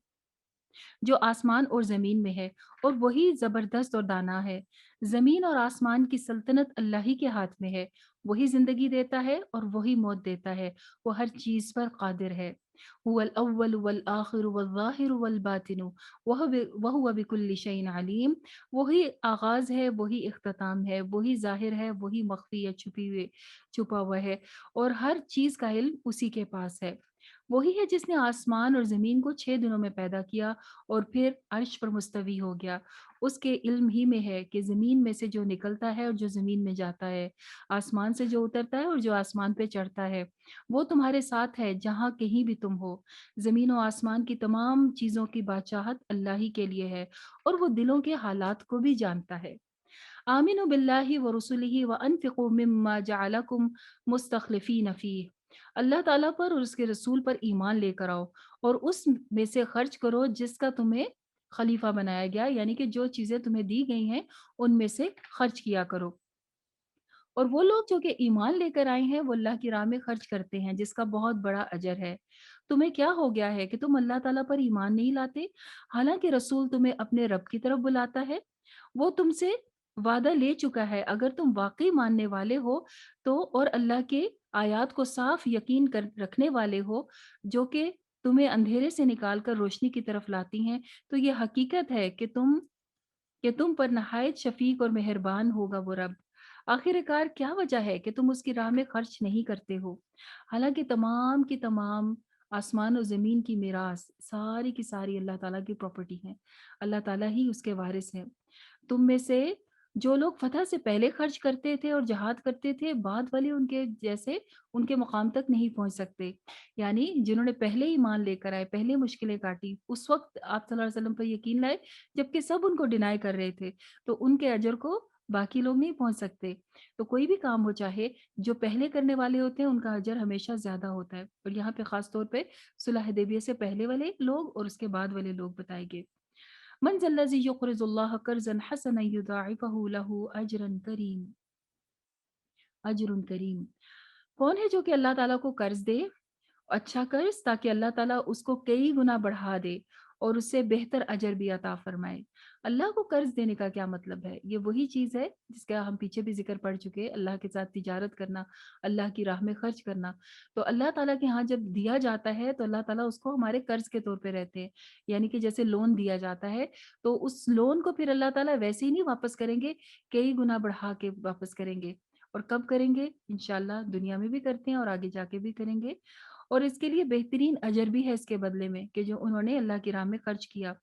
A: जो आसमान और ज़मीन में है, और वही ज़बरदस्त और दाना है। ज़मीन और आसमान की सल्तनत अल्लाह ही के हाथ में है। वही ज़िंदगी देता है और वही मौत देता है। वो हर चीज़ पर क़ादिर है। हुवल अव्वलु वल आखिरु वल ज़ाहिरु वल बातिनु व हुवा बिकुल्लि शैइन अलीम। वही आगाज़ है, वही इख्तिताम है, वही ज़ाहिर है, वही मख़फ़ी या छुपा हुआ है, और हर चीज़ का इल्म उसी के पास है। वही है जिसने आसमान और ज़मीन को 6 दिनों में पैदा किया और फिर अर्श पर मुस्तवी हो गया। उसके इल्म ही में है कि ज़मीन में से जो निकलता है और जो ज़मीन में जाता है, आसमान से जो उतरता है और जो आसमान पे चढ़ता है, वो तुम्हारे साथ है जहाँ कहीं भी तुम हो। ज़मीन और आसमान की तमाम चीज़ों की बादशाहत अल्लाह ही के लिए है, और वो दिलों के हालात को भी जानता है। आमिनु बिल्लाहि व रुसुलिहि व अनफ़िक़ू मिम्मा जअलकुम मुस्तख़्लिफ़ीन फ़ीह। अल्लाह ताला पर और उसके रसूल पर ईमान लेकर आओ, और उस में से खर्च करो जिसका तुम्हें खलीफा बनाया गया, यानी कि जो चीज़ें तुम्हें दी गई हैं, उनमें से खर्च किया करो। और वो लोग जो कि ईमान लेकर आए हैं, वो अल्लाह की राह में खर्च करते हैं, जिसका बहुत बड़ा अजर है। तुम्हें क्या हो गया है कि तुम अल्लाह ताला पर ईमान नहीं लाते? हालाँकि रसूल तुम्हें अपने रब की तरफ बुलाता है। वो तुमसे वादा ले चुका है, अगर तुम वाक़ई मानने वाले हो तो, और अल्लाह के आयात को साफ यकीन कर रखने वाले हो, जो कि तुम्हें अंधेरे से निकाल कर रोशनी की तरफ लाती हैं, तो ये हकीकत है कि तुम पर नहायत शफ़ीक और मेहरबान होगा वो रब। आखिरकार क्या वजह है कि तुम उसकी राह में खर्च नहीं करते हो? हालाँकि तमाम की तमाम आसमान और ज़मीन की मीरास सारी की सारी अल्लाह ताला की प्रॉपर्टी है। अल्लाह ताला ही उसके वारिस हैं। तुम में से जो लोग फ़तह से पहले खर्च करते थे और जिहाद करते थे, बाद वाले उनके जैसे उनके मुकाम तक नहीं पहुँच सकते। यानी जिन्होंने पहले ईमान लेकर आए, पहले मुश्किलें काटी, उस वक़्त आप सल्लल्लाहु अलैहि वसल्लम पर यकीन लाए, जबकि सब उनको डिनाई कर रहे थे, तो उनके अजर को باقی لوگ نہیں پہنچ سکتے۔ تو کوئی بھی کام ہو چاہے، جو پہلے کرنے والے ہوتے ہیں ان کا اجر ہمیشہ زیادہ ہوتا ہے، اور یہاں پہ خاص طور پہ صلح حدیبیہ سے پہلے والے لوگ اور اس کے بعد والے لوگ بتائے گئے۔ من ذا الذی یقرض اللہ قرضا حسنا یضاعفہ لہ اجرا کریم، اجر کریم۔ کون ہے جو کہ اللہ تعالیٰ کو قرض دے، اچھا قرض، تاکہ اللہ تعالیٰ اس کو کئی گنا بڑھا دے اور اس سے بہتر اجر بھی عطا فرمائے۔ اللہ کو قرض دینے کا کیا مطلب ہے؟ یہ وہی چیز ہے جس کا ہم پیچھے بھی ذکر پڑ چکے، اللہ کے ساتھ تجارت کرنا، اللہ کی راہ میں خرچ کرنا۔ تو اللہ تعالیٰ کے ہاں جب دیا جاتا ہے تو اللہ تعالیٰ اس کو ہمارے قرض کے طور پہ رہتے ہیں، یعنی کہ جیسے لون دیا جاتا ہے تو اس لون کو پھر اللہ تعالیٰ ویسے ہی نہیں واپس کریں گے، کئی گنا بڑھا کے واپس کریں گے۔ اور کب کریں گے؟ انشاءاللہ دنیا میں بھی کرتے ہیں اور آگے جا کے بھی کریں گے، اور اس کے لیے بہترین اجر بھی ہے اس کے بدلے میں کہ جو انہوں نے اللہ کی راہ میں خرچ کیا۔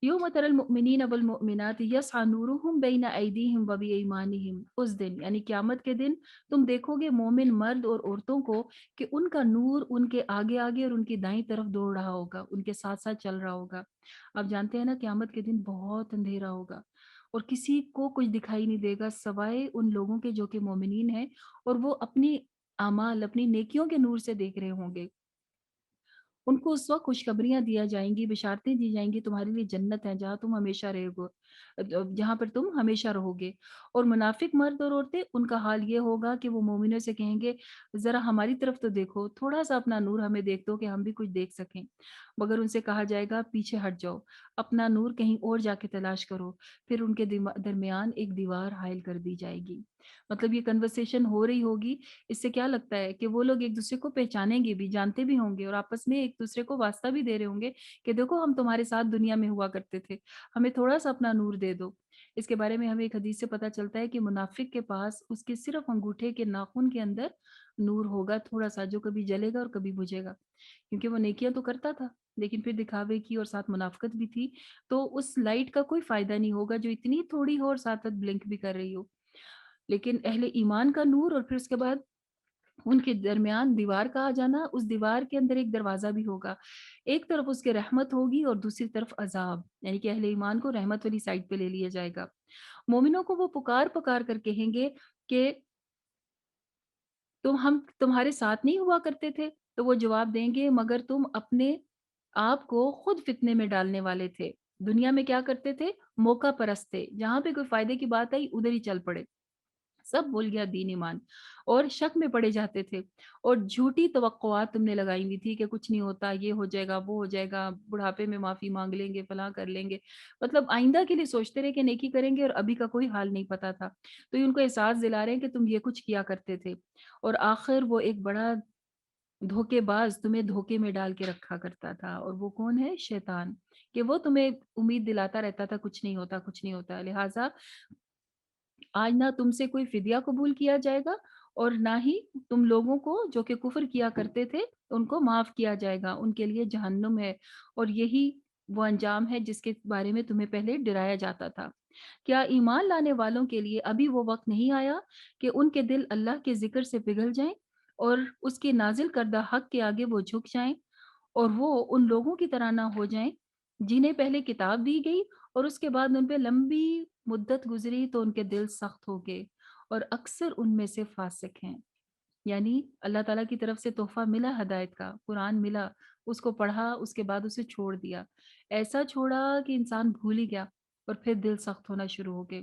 A: یوم تر المؤمنین والمؤمنات یسعی نورہم بین ایدیہم و بایمانہم، اس دن یعنی قیامت کے دن تم دیکھو گے مومن مرد اور عورتوں کو کہ ان کا نور ان کے آگے آگے اور ان کی دائیں طرف دوڑ رہا ہوگا، ان کے ساتھ ساتھ چل رہا ہوگا۔ آپ جانتے ہیں نا قیامت کے دن بہت اندھیرا ہوگا اور کسی کو کچھ دکھائی نہیں دے گا سوائے ان لوگوں کے جو کہ مومنین ہیں، اور وہ اپنی اعمال اپنی نیکیوں کے نور سے دیکھ رہے ہوں گے۔ ان کو اس وقت خوشخبریاں دیا جائیں گی، بشارتیں دی جائیں گی، تمہارے لیے جنت ہے جہاں تم ہمیشہ رہے گو، جہاں پر تم ہمیشہ رہو گے۔ اور منافق مرد اور عورتیں، ان کا حال یہ ہوگا کہ وہ مومنوں سے کہیں گے ذرا ہماری طرف تو دیکھو، تھوڑا سا اپنا نور ہمیں دیکھ دو کہ ہم بھی کچھ دیکھ سکیں، مگر ان سے کہا جائے گا پیچھے ہٹ جاؤ، اپنا نور کہیں اور جا کے تلاش کرو، پھر ان کے درمیان ایک دیوار حائل کر دی جائے گی۔ مطلب یہ کنورسیشن ہو رہی ہوگی، اس سے کیا لگتا ہے کہ وہ لوگ ایک دوسرے کو پہچانیں گے بھی، جانتے بھی ہوں گے، اور آپس میں ایک دوسرے کو واسطہ بھی دے رہے ہوں گے کہ دیکھو ہم تمہارے ساتھ دنیا میں ہوا کرتے تھے، ہمیں تھوڑا سا اپنا نور دے دو۔ اس کے بارے میں ہمیں ایک حدیث سے پتہ چلتا ہے کہ منافق کے پاس اس کے صرف انگوٹھے کے ناخن کے اندر نور ہوگا، تھوڑا سا، جو کبھی جلے گا اور کبھی بجھے گا، کیونکہ وہ نیکیاں تو کرتا تھا لیکن پھر دکھاوے کی اور ساتھ منافقت بھی تھی، تو اس لائٹ کا کوئی فائدہ نہیں ہوگا جو اتنی تھوڑی ہو اور ساتھ ساتھ بلنک بھی کر رہی ہو۔ لیکن اہل ایمان کا نور، اور پھر اس کے بعد ان کے درمیان دیوار کا آ جانا، اس دیوار کے اندر ایک دروازہ بھی ہوگا، ایک طرف اس کے رحمت ہوگی اور دوسری طرف عذاب، یعنی کہ اہل ایمان کو رحمت والی سائڈ پہ لے لیا جائے گا۔ مومنوں کو وہ پکار پکار کر کہیں گے کہ ہم تمہارے ساتھ نہیں ہوا کرتے تھے، تو وہ جواب دیں گے مگر تم اپنے آپ کو خود فتنے میں ڈالنے والے تھے، دنیا میں کیا کرتے تھے؟ موقع پرست تھے، جہاں پہ کوئی فائدے کی بات آئی ادھر ہی چل پڑے، سب بھول گیا دین ایمان، اور شک میں پڑے جاتے تھے، اور جھوٹی توقعات تم نے لگائی ہوئی تھی کہ کچھ نہیں ہوتا، یہ ہو جائے گا، وہ ہو جائے گا، بڑھاپے میں معافی مانگ لیں گے، فلاں کر لیں گے، مطلب آئندہ کے لیے سوچتے رہے کہ نیکی کریں گے، اور ابھی کا کوئی حال نہیں پتا تھا۔ تو یہ ان کو احساس دلا رہے ہیں کہ تم یہ کچھ کیا کرتے تھے، اور آخر وہ ایک بڑا دھوکے باز تمہیں دھوکے میں ڈال کے رکھا کرتا تھا، اور وہ کون ہے؟ شیطان، کہ وہ تمہیں امید دلاتا رہتا تھا کچھ نہیں ہوتا، کچھ نہیں ہوتا، لہٰذا آج نہ تم سے کوئی فدیہ قبول کیا جائے گا، اور نہ ہی تم لوگوں کو جو کہ کفر کیا کرتے تھے ان کو معاف کیا جائے گا، ان کے لیے جہنم ہے، اور یہی وہ انجام ہے جس کے بارے میں تمہیں پہلے ڈرایا جاتا تھا۔ کیا ایمان لانے والوں کے لیے ابھی وہ وقت نہیں آیا کہ ان کے دل اللہ کے ذکر سے پگھل جائیں اور اس کے نازل کردہ حق کے آگے وہ جھک جائیں، اور وہ ان لوگوں کی طرح نہ ہو جائیں جنہیں پہلے کتاب دی گئی اور اس کے بعد ان پہ لمبی مدت گزری تو ان کے دل سخت ہو گئے، اور اکثر ان میں سے فاسق ہیں۔ یعنی اللہ تعالیٰ کی طرف سے تحفہ ملا، ہدایت کا قرآن ملا، اس کو پڑھا، اس کے بعد اسے چھوڑ دیا، ایسا چھوڑا کہ انسان بھول ہی گیا، اور پھر دل سخت ہونا شروع ہو گئے۔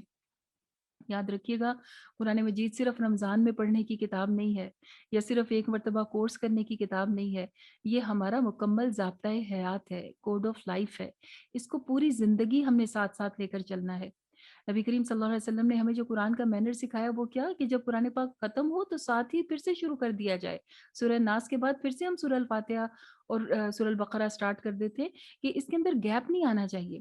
A: یاد رکھیے گا، قرآن مجید صرف رمضان میں پڑھنے کی کتاب نہیں ہے، یا صرف ایک مرتبہ کورس کرنے کی کتاب نہیں ہے، یہ ہمارا مکمل ضابطۂ حیات ہے، کوڈ آف لائف ہے، اس کو پوری زندگی ہم نے ساتھ ساتھ لے کر چلنا ہے۔ نبی کریم صلی اللہ علیہ وسلم نے ہمیں جو قرآن کا مینر سکھایا وہ کیا کہ جب قرآن پاک ختم ہو تو ساتھ ہی پھر سے شروع کر دیا جائے، سورہ ناس کے بعد پھر سے ہم سورہ الفاتحہ اور سورہ البقرہ سٹارٹ کر دیتے ہیں، کہ اس کے اندر گیپ نہیں آنا چاہیے،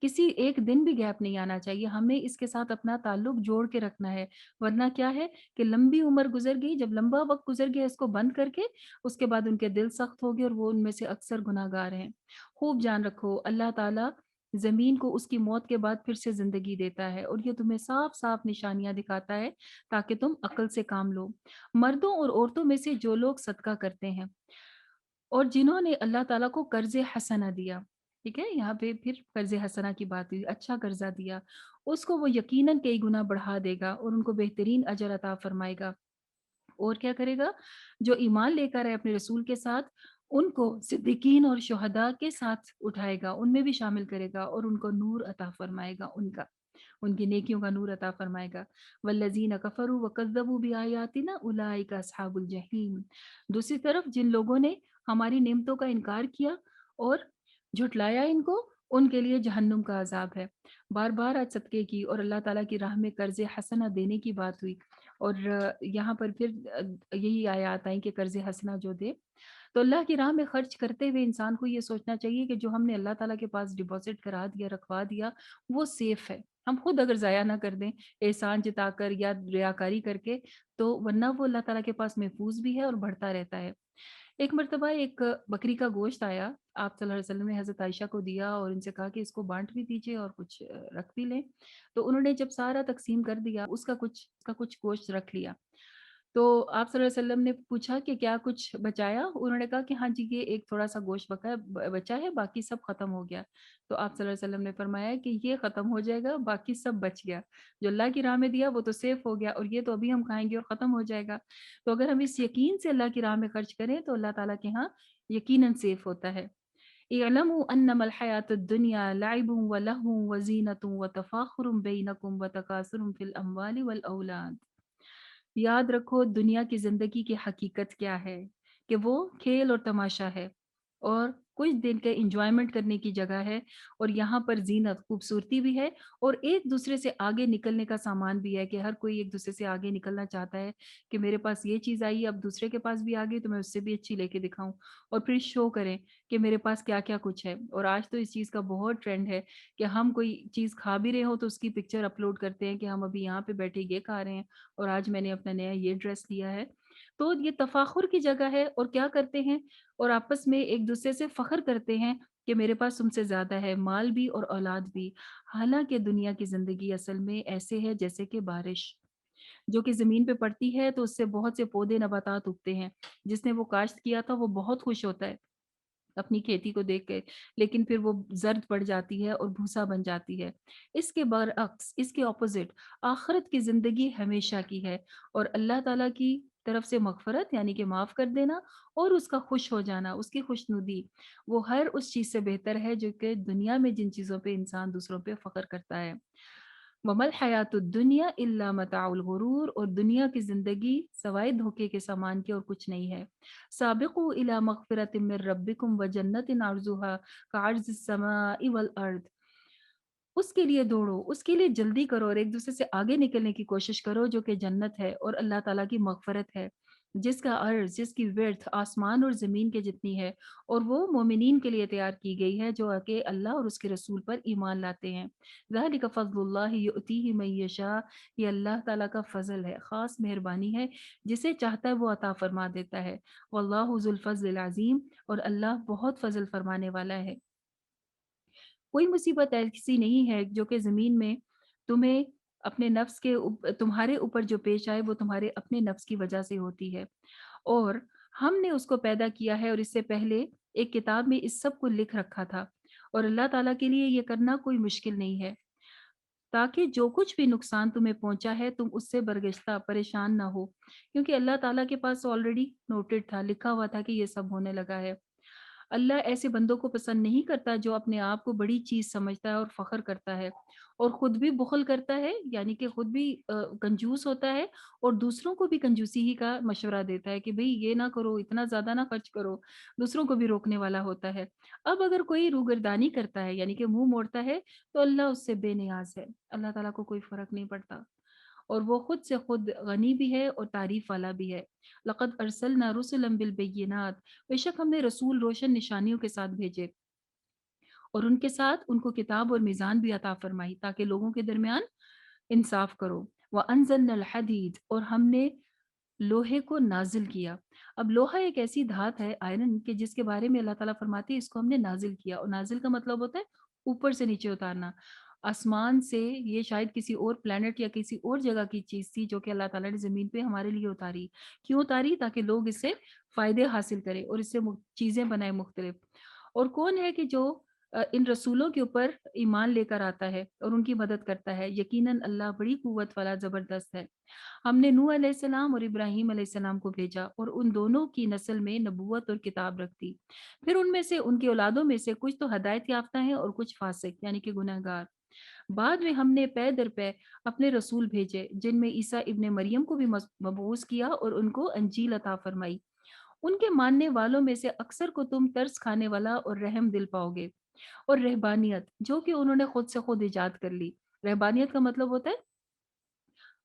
A: کسی ایک دن بھی گیپ نہیں آنا چاہیے، ہمیں اس کے ساتھ اپنا تعلق جوڑ کے رکھنا ہے، ورنہ کیا ہے کہ لمبی عمر گزر گئی، جب لمبا وقت گزر گیا اس کو بند کر کے، اس کے بعد ان کے دل سخت ہو گئے اور وہ ان میں سے اکثر گناہ گار ہیں۔ خوب جان رکھو، اللہ تعالیٰ زمین کو اس کی موت کے بعد پھر سے زندگی دیتا ہے، اور یہ تمہیں صاف صاف نشانیاں دکھاتا ہے تاکہ تم عقل سے کام لو۔ مردوں اور عورتوں میں سے جو لوگ صدقہ کرتے ہیں اور جنہوں نے اللہ تعالیٰ کو قرض حسنہ دیا، ٹھیک ہے، یہاں پہ پھر قرض حسنہ کی بات ہوئی، اچھا قرضہ دیا، اس کو وہ یقیناً کئی گنا بڑھا دے گا اور ان کو بہترین اجر عطا فرمائے گا۔ اور کیا کرے گا؟ جو ایمان لے کر ہے اپنے رسول کے ساتھ، ان کو صدیقین اور شہداء کے ساتھ اٹھائے گا، ان میں بھی شامل کرے گا اور ان کو نور عطا فرمائے گا، ان کی نیکیوں کا نور عطا فرمائے گا۔ والذین کفروا وکذبوا بآیاتنا اولئک اصحاب الجحیم۔ دوسری طرف جن لوگوں نے ہماری نعمتوں کا انکار کیا اور جھٹلایا ان کو، ان کے لیے جہنم کا عذاب ہے۔ بار بار آج صدقے کی اور اللہ تعالیٰ کی راہ میں قرض حسنہ دینے کی بات ہوئی، اور یہاں پر پھر یہی آیات آئیں کہ قرض حسنہ جو دے، تو اللہ کی راہ میں خرچ کرتے ہوئے انسان کو یہ سوچنا چاہیے کہ جو ہم نے اللہ تعالیٰ کے پاس ڈپازٹ کرا دیا، رکھوا دیا، وہ سیف ہے۔ ہم خود اگر ضائع نہ کر دیں احسان جتا کر یا ریاکاری کر کے، تو ورنہ وہ اللہ تعالیٰ کے پاس محفوظ بھی ہے اور بڑھتا رہتا ہے۔ ایک مرتبہ ایک بکری کا گوشت آیا، آپ صلی اللہ علیہ وسلم نے حضرت عائشہ کو دیا اور ان سے کہا کہ اس کو بانٹ بھی دیجئے اور کچھ رکھ بھی لیں۔ تو انہوں نے جب سارا تقسیم کر دیا، اس کا کچھ گوشت رکھ لیا۔ تو آپ صلی اللہ علیہ وسلم نے پوچھا کہ کیا کچھ بچایا؟ انہوں نے کہا کہ ہاں جی، یہ ایک تھوڑا سا گوشت بچا ہے، باقی سب ختم ہو گیا۔ تو آپ صلی اللہ علیہ وسلم نے فرمایا کہ یہ ختم ہو جائے گا، باقی سب بچ گیا۔ جو اللہ کی راہ میں دیا وہ تو سیف ہو گیا، اور یہ تو ابھی ہم کھائیں گے اور ختم ہو جائے گا۔ تو اگر ہم اس یقین سے اللہ کی راہ میں خرچ کریں تو اللہ تعالیٰ کے ہاں یقیناً سیف ہوتا ہے۔ اعلموا انما الحیات الدنیا لعب ولہو وزینۃ وتفاخر بینکم وتکاثر فی الاموال والاولاد۔ یاد رکھو دنیا کی زندگی کی حقیقت کیا ہے، کہ وہ کھیل اور تماشا ہے، اور کچھ دن کے انجوائمنٹ کرنے کی جگہ ہے، اور یہاں پر زینت خوبصورتی بھی ہے، اور ایک دوسرے سے آگے نکلنے کا سامان بھی ہے، کہ ہر کوئی ایک دوسرے سے آگے نکلنا چاہتا ہے کہ میرے پاس یہ چیز آئی، اب دوسرے کے پاس بھی آ گئی تو میں اس سے بھی اچھی لے کے دکھاؤں، اور پھر شو کریں کہ میرے پاس کیا کیا کچھ ہے۔ اور آج تو اس چیز کا بہت ٹرینڈ ہے کہ ہم کوئی چیز کھا بھی رہے ہوں تو اس کی پکچر اپلوڈ کرتے ہیں کہ ہم ابھی یہاں پہ بیٹھے یہ کھا رہے ہیں، اور آج میں نے اپنا نیا یہ ڈریس لیا ہے۔ تو یہ تفاخر کی جگہ ہے، اور کیا کرتے ہیں، اور آپس میں ایک دوسرے سے فخر کرتے ہیں کہ میرے پاس تم سے زیادہ ہے، مال بھی اور اولاد بھی۔ حالانکہ دنیا کی زندگی اصل میں ایسے ہے جیسے کہ بارش جو کہ زمین پہ پڑتی ہے تو اس سے بہت سے پودے نباتات اگتے ہیں۔ جس نے وہ کاشت کیا تھا وہ بہت خوش ہوتا ہے اپنی کھیتی کو دیکھ کے، لیکن پھر وہ زرد پڑ جاتی ہے اور بھوسا بن جاتی ہے۔ اس کے برعکس، اس کے اپوزٹ، آخرت کی زندگی ہمیشہ کی ہے، اور اللہ تعالیٰ کی طرف سے مغفرت یعنی کہ معاف کر دینا، اور اس کا خوش ہو جانا، اس کی خوشنودی، وہ ہر اس چیز سے بہتر ہے جو کہ دنیا میں جن چیزوں پہ انسان دوسروں پہ فخر کرتا ہے۔ وَمَا الْحَيَاةُ الدُّنْيَا إِلَّا مَتَاعُ الْغُرُورِ، اور دنیا کی زندگی سوائے دھوکے کے سامان کے اور کچھ نہیں ہے۔ سابقوا إِلَى مَغْفِرَةٍ مِّن رَّبِّكُمْ وَجَنَّةٍ عَرْضُهَا كَعَرْضِ السَّمَاءِ وَالْأَرْضِ، اس کے لیے دوڑو، اس کے لیے جلدی کرو، اور ایک دوسرے سے آگے نکلنے کی کوشش کرو، جو کہ جنت ہے اور اللہ تعالیٰ کی مغفرت ہے، جس کا عرض، جس کی ورتھ آسمان اور زمین کے جتنی ہے، اور وہ مومنین کے لیے تیار کی گئی ہے جو کہ اللہ اور اس کے رسول پر ایمان لاتے ہیں۔ ذَلِكَ فَضْلُ اللَّهِ يُؤْتِيهِ مَن يَشَاءُ، یہ اللہ تعالیٰ کا فضل ہے، خاص مہربانی ہے، جسے چاہتا ہے وہ عطا فرما دیتا ہے۔ وَاللَّهُ ذُو الْفَضْلِ الْعَظِيمِ، اور اللہ بہت فضل فرمانے والا ہے۔ کوئی مصیبت ایسی نہیں ہے جو کہ زمین میں تمہیں اپنے نفس کے تمہارے اوپر جو پیش آئے وہ تمہارے اپنے نفس کی وجہ سے ہوتی ہے، اور ہم نے اس کو پیدا کیا ہے، اور اس سے پہلے ایک کتاب میں اس سب کو لکھ رکھا تھا، اور اللہ تعالیٰ کے لیے یہ کرنا کوئی مشکل نہیں ہے، تاکہ جو کچھ بھی نقصان تمہیں پہنچا ہے تم اس سے برگشتہ پریشان نہ ہو، کیونکہ اللہ تعالیٰ کے پاس آلریڈی نوٹڈ تھا، لکھا ہوا تھا کہ یہ سب ہونے لگا ہے۔ اللہ ایسے بندوں کو پسند نہیں کرتا جو اپنے آپ کو بڑی چیز سمجھتا ہے اور فخر کرتا ہے، اور خود بھی بخل کرتا ہے، یعنی کہ خود بھی کنجوس ہوتا ہے، اور دوسروں کو بھی کنجوسی ہی کا مشورہ دیتا ہے کہ بھئی یہ نہ کرو، اتنا زیادہ نہ خرچ کرو، دوسروں کو بھی روکنے والا ہوتا ہے۔ اب اگر کوئی روگردانی کرتا ہے یعنی کہ منہ موڑتا ہے تو اللہ اس سے بے نیاز ہے، اللہ تعالیٰ کو کوئی فرق نہیں پڑتا، اور وہ خود سے خود غنی بھی ہے اور تعریف والا بھی ہے۔ لقد ارسلنا رسلا بالبینات، بے شک ہم نے رسول روشن نشانیوں کے ساتھ بھیجے، اور ان کے ساتھ ان کو کتاب اور میزان بھی عطا فرمائی تاکہ لوگوں کے درمیان انصاف کرو۔ وَأَنزَلْنَا الْحَدِيدَ، اور ہم نے لوہے کو نازل کیا۔ اب لوہا ایک ایسی دھات ہے آئرن کہ جس کے بارے میں اللہ تعالیٰ فرماتے ہیں اس کو ہم نے نازل کیا، اور نازل کا مطلب ہوتا ہے اوپر سے نیچے اتارنا، آسمان سے۔ یہ شاید کسی اور پلانٹ یا کسی اور جگہ کی چیز تھی جو کہ اللہ تعالیٰ نے زمین پہ ہمارے لیے اتاری۔ کیوں اتاری؟ تاکہ لوگ اس سے فائدے حاصل کریں اور اس سے چیزیں بنائیں مختلف۔ اور کون ہے کہ جو इन रसूलों के ऊपर ईमान लेकर आता है और उनकी मदद करता है। यकीनन अल्लाह बड़ी क़ुव्वत वाला ज़बरदस्त है। हमने नूह अलैहिस्सलाम और इब्राहीम अलैहिस्सलाम को भेजा और उन दोनों की नस्ल में नबूवत और किताब रख दी। फिर उनमें से उनकी औलादों में से कुछ तो हदायत याफ्ता हैं और कुछ फासिक यानी कि गुनहगार। बाद में हमने पै दर पै अपने रसूल भेजे जिनमें ईसा इब्ने मरियम को भी मबऊस किया और उनको अंजील अता फरमाई। उनके मानने वालों में से अक्सर को तुम तरस खाने वाला और रहम दिल पाओगे। और रहबानियत जो कि उन्होंने खुद से खुद इजाद कर ली। रहबानियत का मतलब होता है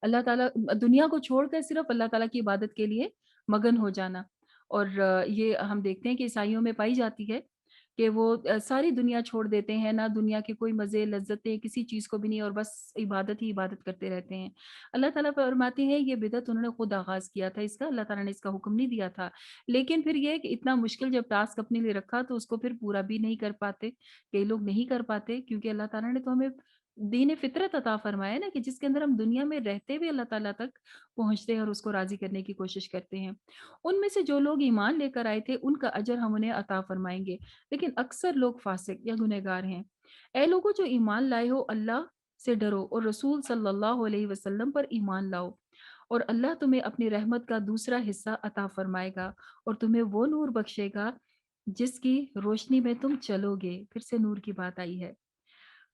A: अल्लाह ताला दुनिया को छोड़कर सिर्फ़ अल्लाह ताला की इबादत के लिए मगन हो जाना। और ये हम देखते हैं कि ईसाइयों में पाई जाती है कि वो सारी दुनिया छोड़ देते हैं, ना दुनिया के कोई मज़े, लज़्ज़तें, किसी चीज़ को भी नहीं और बस इबादत ही इबादत करते रहते हैं। अल्लाह ताला फरमाते हैं ये बिदअत उन्होंने खुद आगाज़ किया था इसका, अल्लाह ताला ने इसका हुक्म नहीं दिया था। लेकिन फिर ये है कि इतना मुश्किल जब टास्क अपने लिए रखा तो उसको फिर पूरा भी नहीं कर पाते। कई लोग नहीं कर पाते क्योंकि अल्लाह ताला ने तो हमें दीन फितरत अता फरमाया है ना कि जिसके अंदर हम दुनिया में रहते हुए अल्लाह ताला तक पहुँचते हैं और उसको राज़ी करने की कोशिश करते हैं। उनमें से जो लोग ईमान लेकर आए थे उनका अजर हम उन्हें अता फरमाएँगे, लेकिन अक्सर लोग फासिक या गुनहगार हैं। ऐ लोगों जो ईमान लाए हो अल्लाह से डरो और रसूल सल्लल्लाहु अलैहि वसल्लम पर ईमान लाओ और अल्लाह तुम्हें अपनी रहमत का दूसरा हिस्सा अता फरमाएगा और तुम्हें वो नूर बख्शेगा जिसकी रोशनी में तुम चलोगे। फिर से नूर की बात आई है।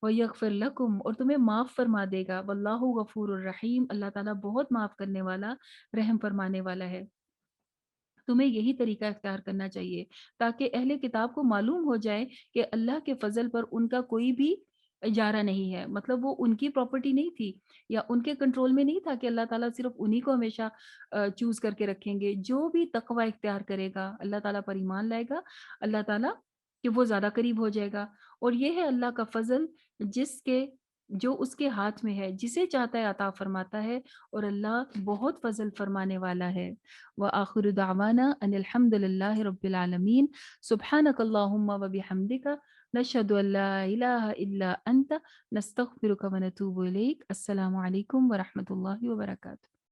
A: वयग़फ़िर लकुम और तुम्हें माफ़ फरमा देगा। वल्लाहु गफ़ूरुर रहीम अल्लाह ताला बहुत माफ़ करने वाला, रहम फरमाने वाला है। तुम्हें यही तरीका इख्तियार करना चाहिए ताकि अहले किताब को मालूम हो जाए कि अल्लाह के फ़ज़ल पर उनका कोई भी इजारा नहीं है। मतलब वो उनकी प्रॉपर्टी नहीं थी या उनके कंट्रोल में नहीं था कि अल्लाह ताला सिर्फ़ उन्हीं को हमेशा चूज़ करके रखेंगे। जो भी तक़वा इख्तियार करेगा, अल्लाह ताला पर ईमान लाएगा, अल्लाह ताला कि वो ज़्यादा करीब हो जाएगा। और ये है अल्लाह का फ़ज़ल जिसके जो उसके हाथ में है, जिसे चाहता है अता फ़रमाता है और अल्लाह बहुत फ़ज़ल फ़रमाने वाला है। व आखिरु दावाना अनिल हम्दुलिल्लाहि रब्बिल आलमीन। सुब्हानक अल्लाहुम्मा व बिहम्दिका नशहदु अल्ला इलाहा इल्ला अंत नस्तगफिरुका व नतूबु इलैक। अस्सलामु अलैकुम व रहमतुल्लाहि व बरकातुहू।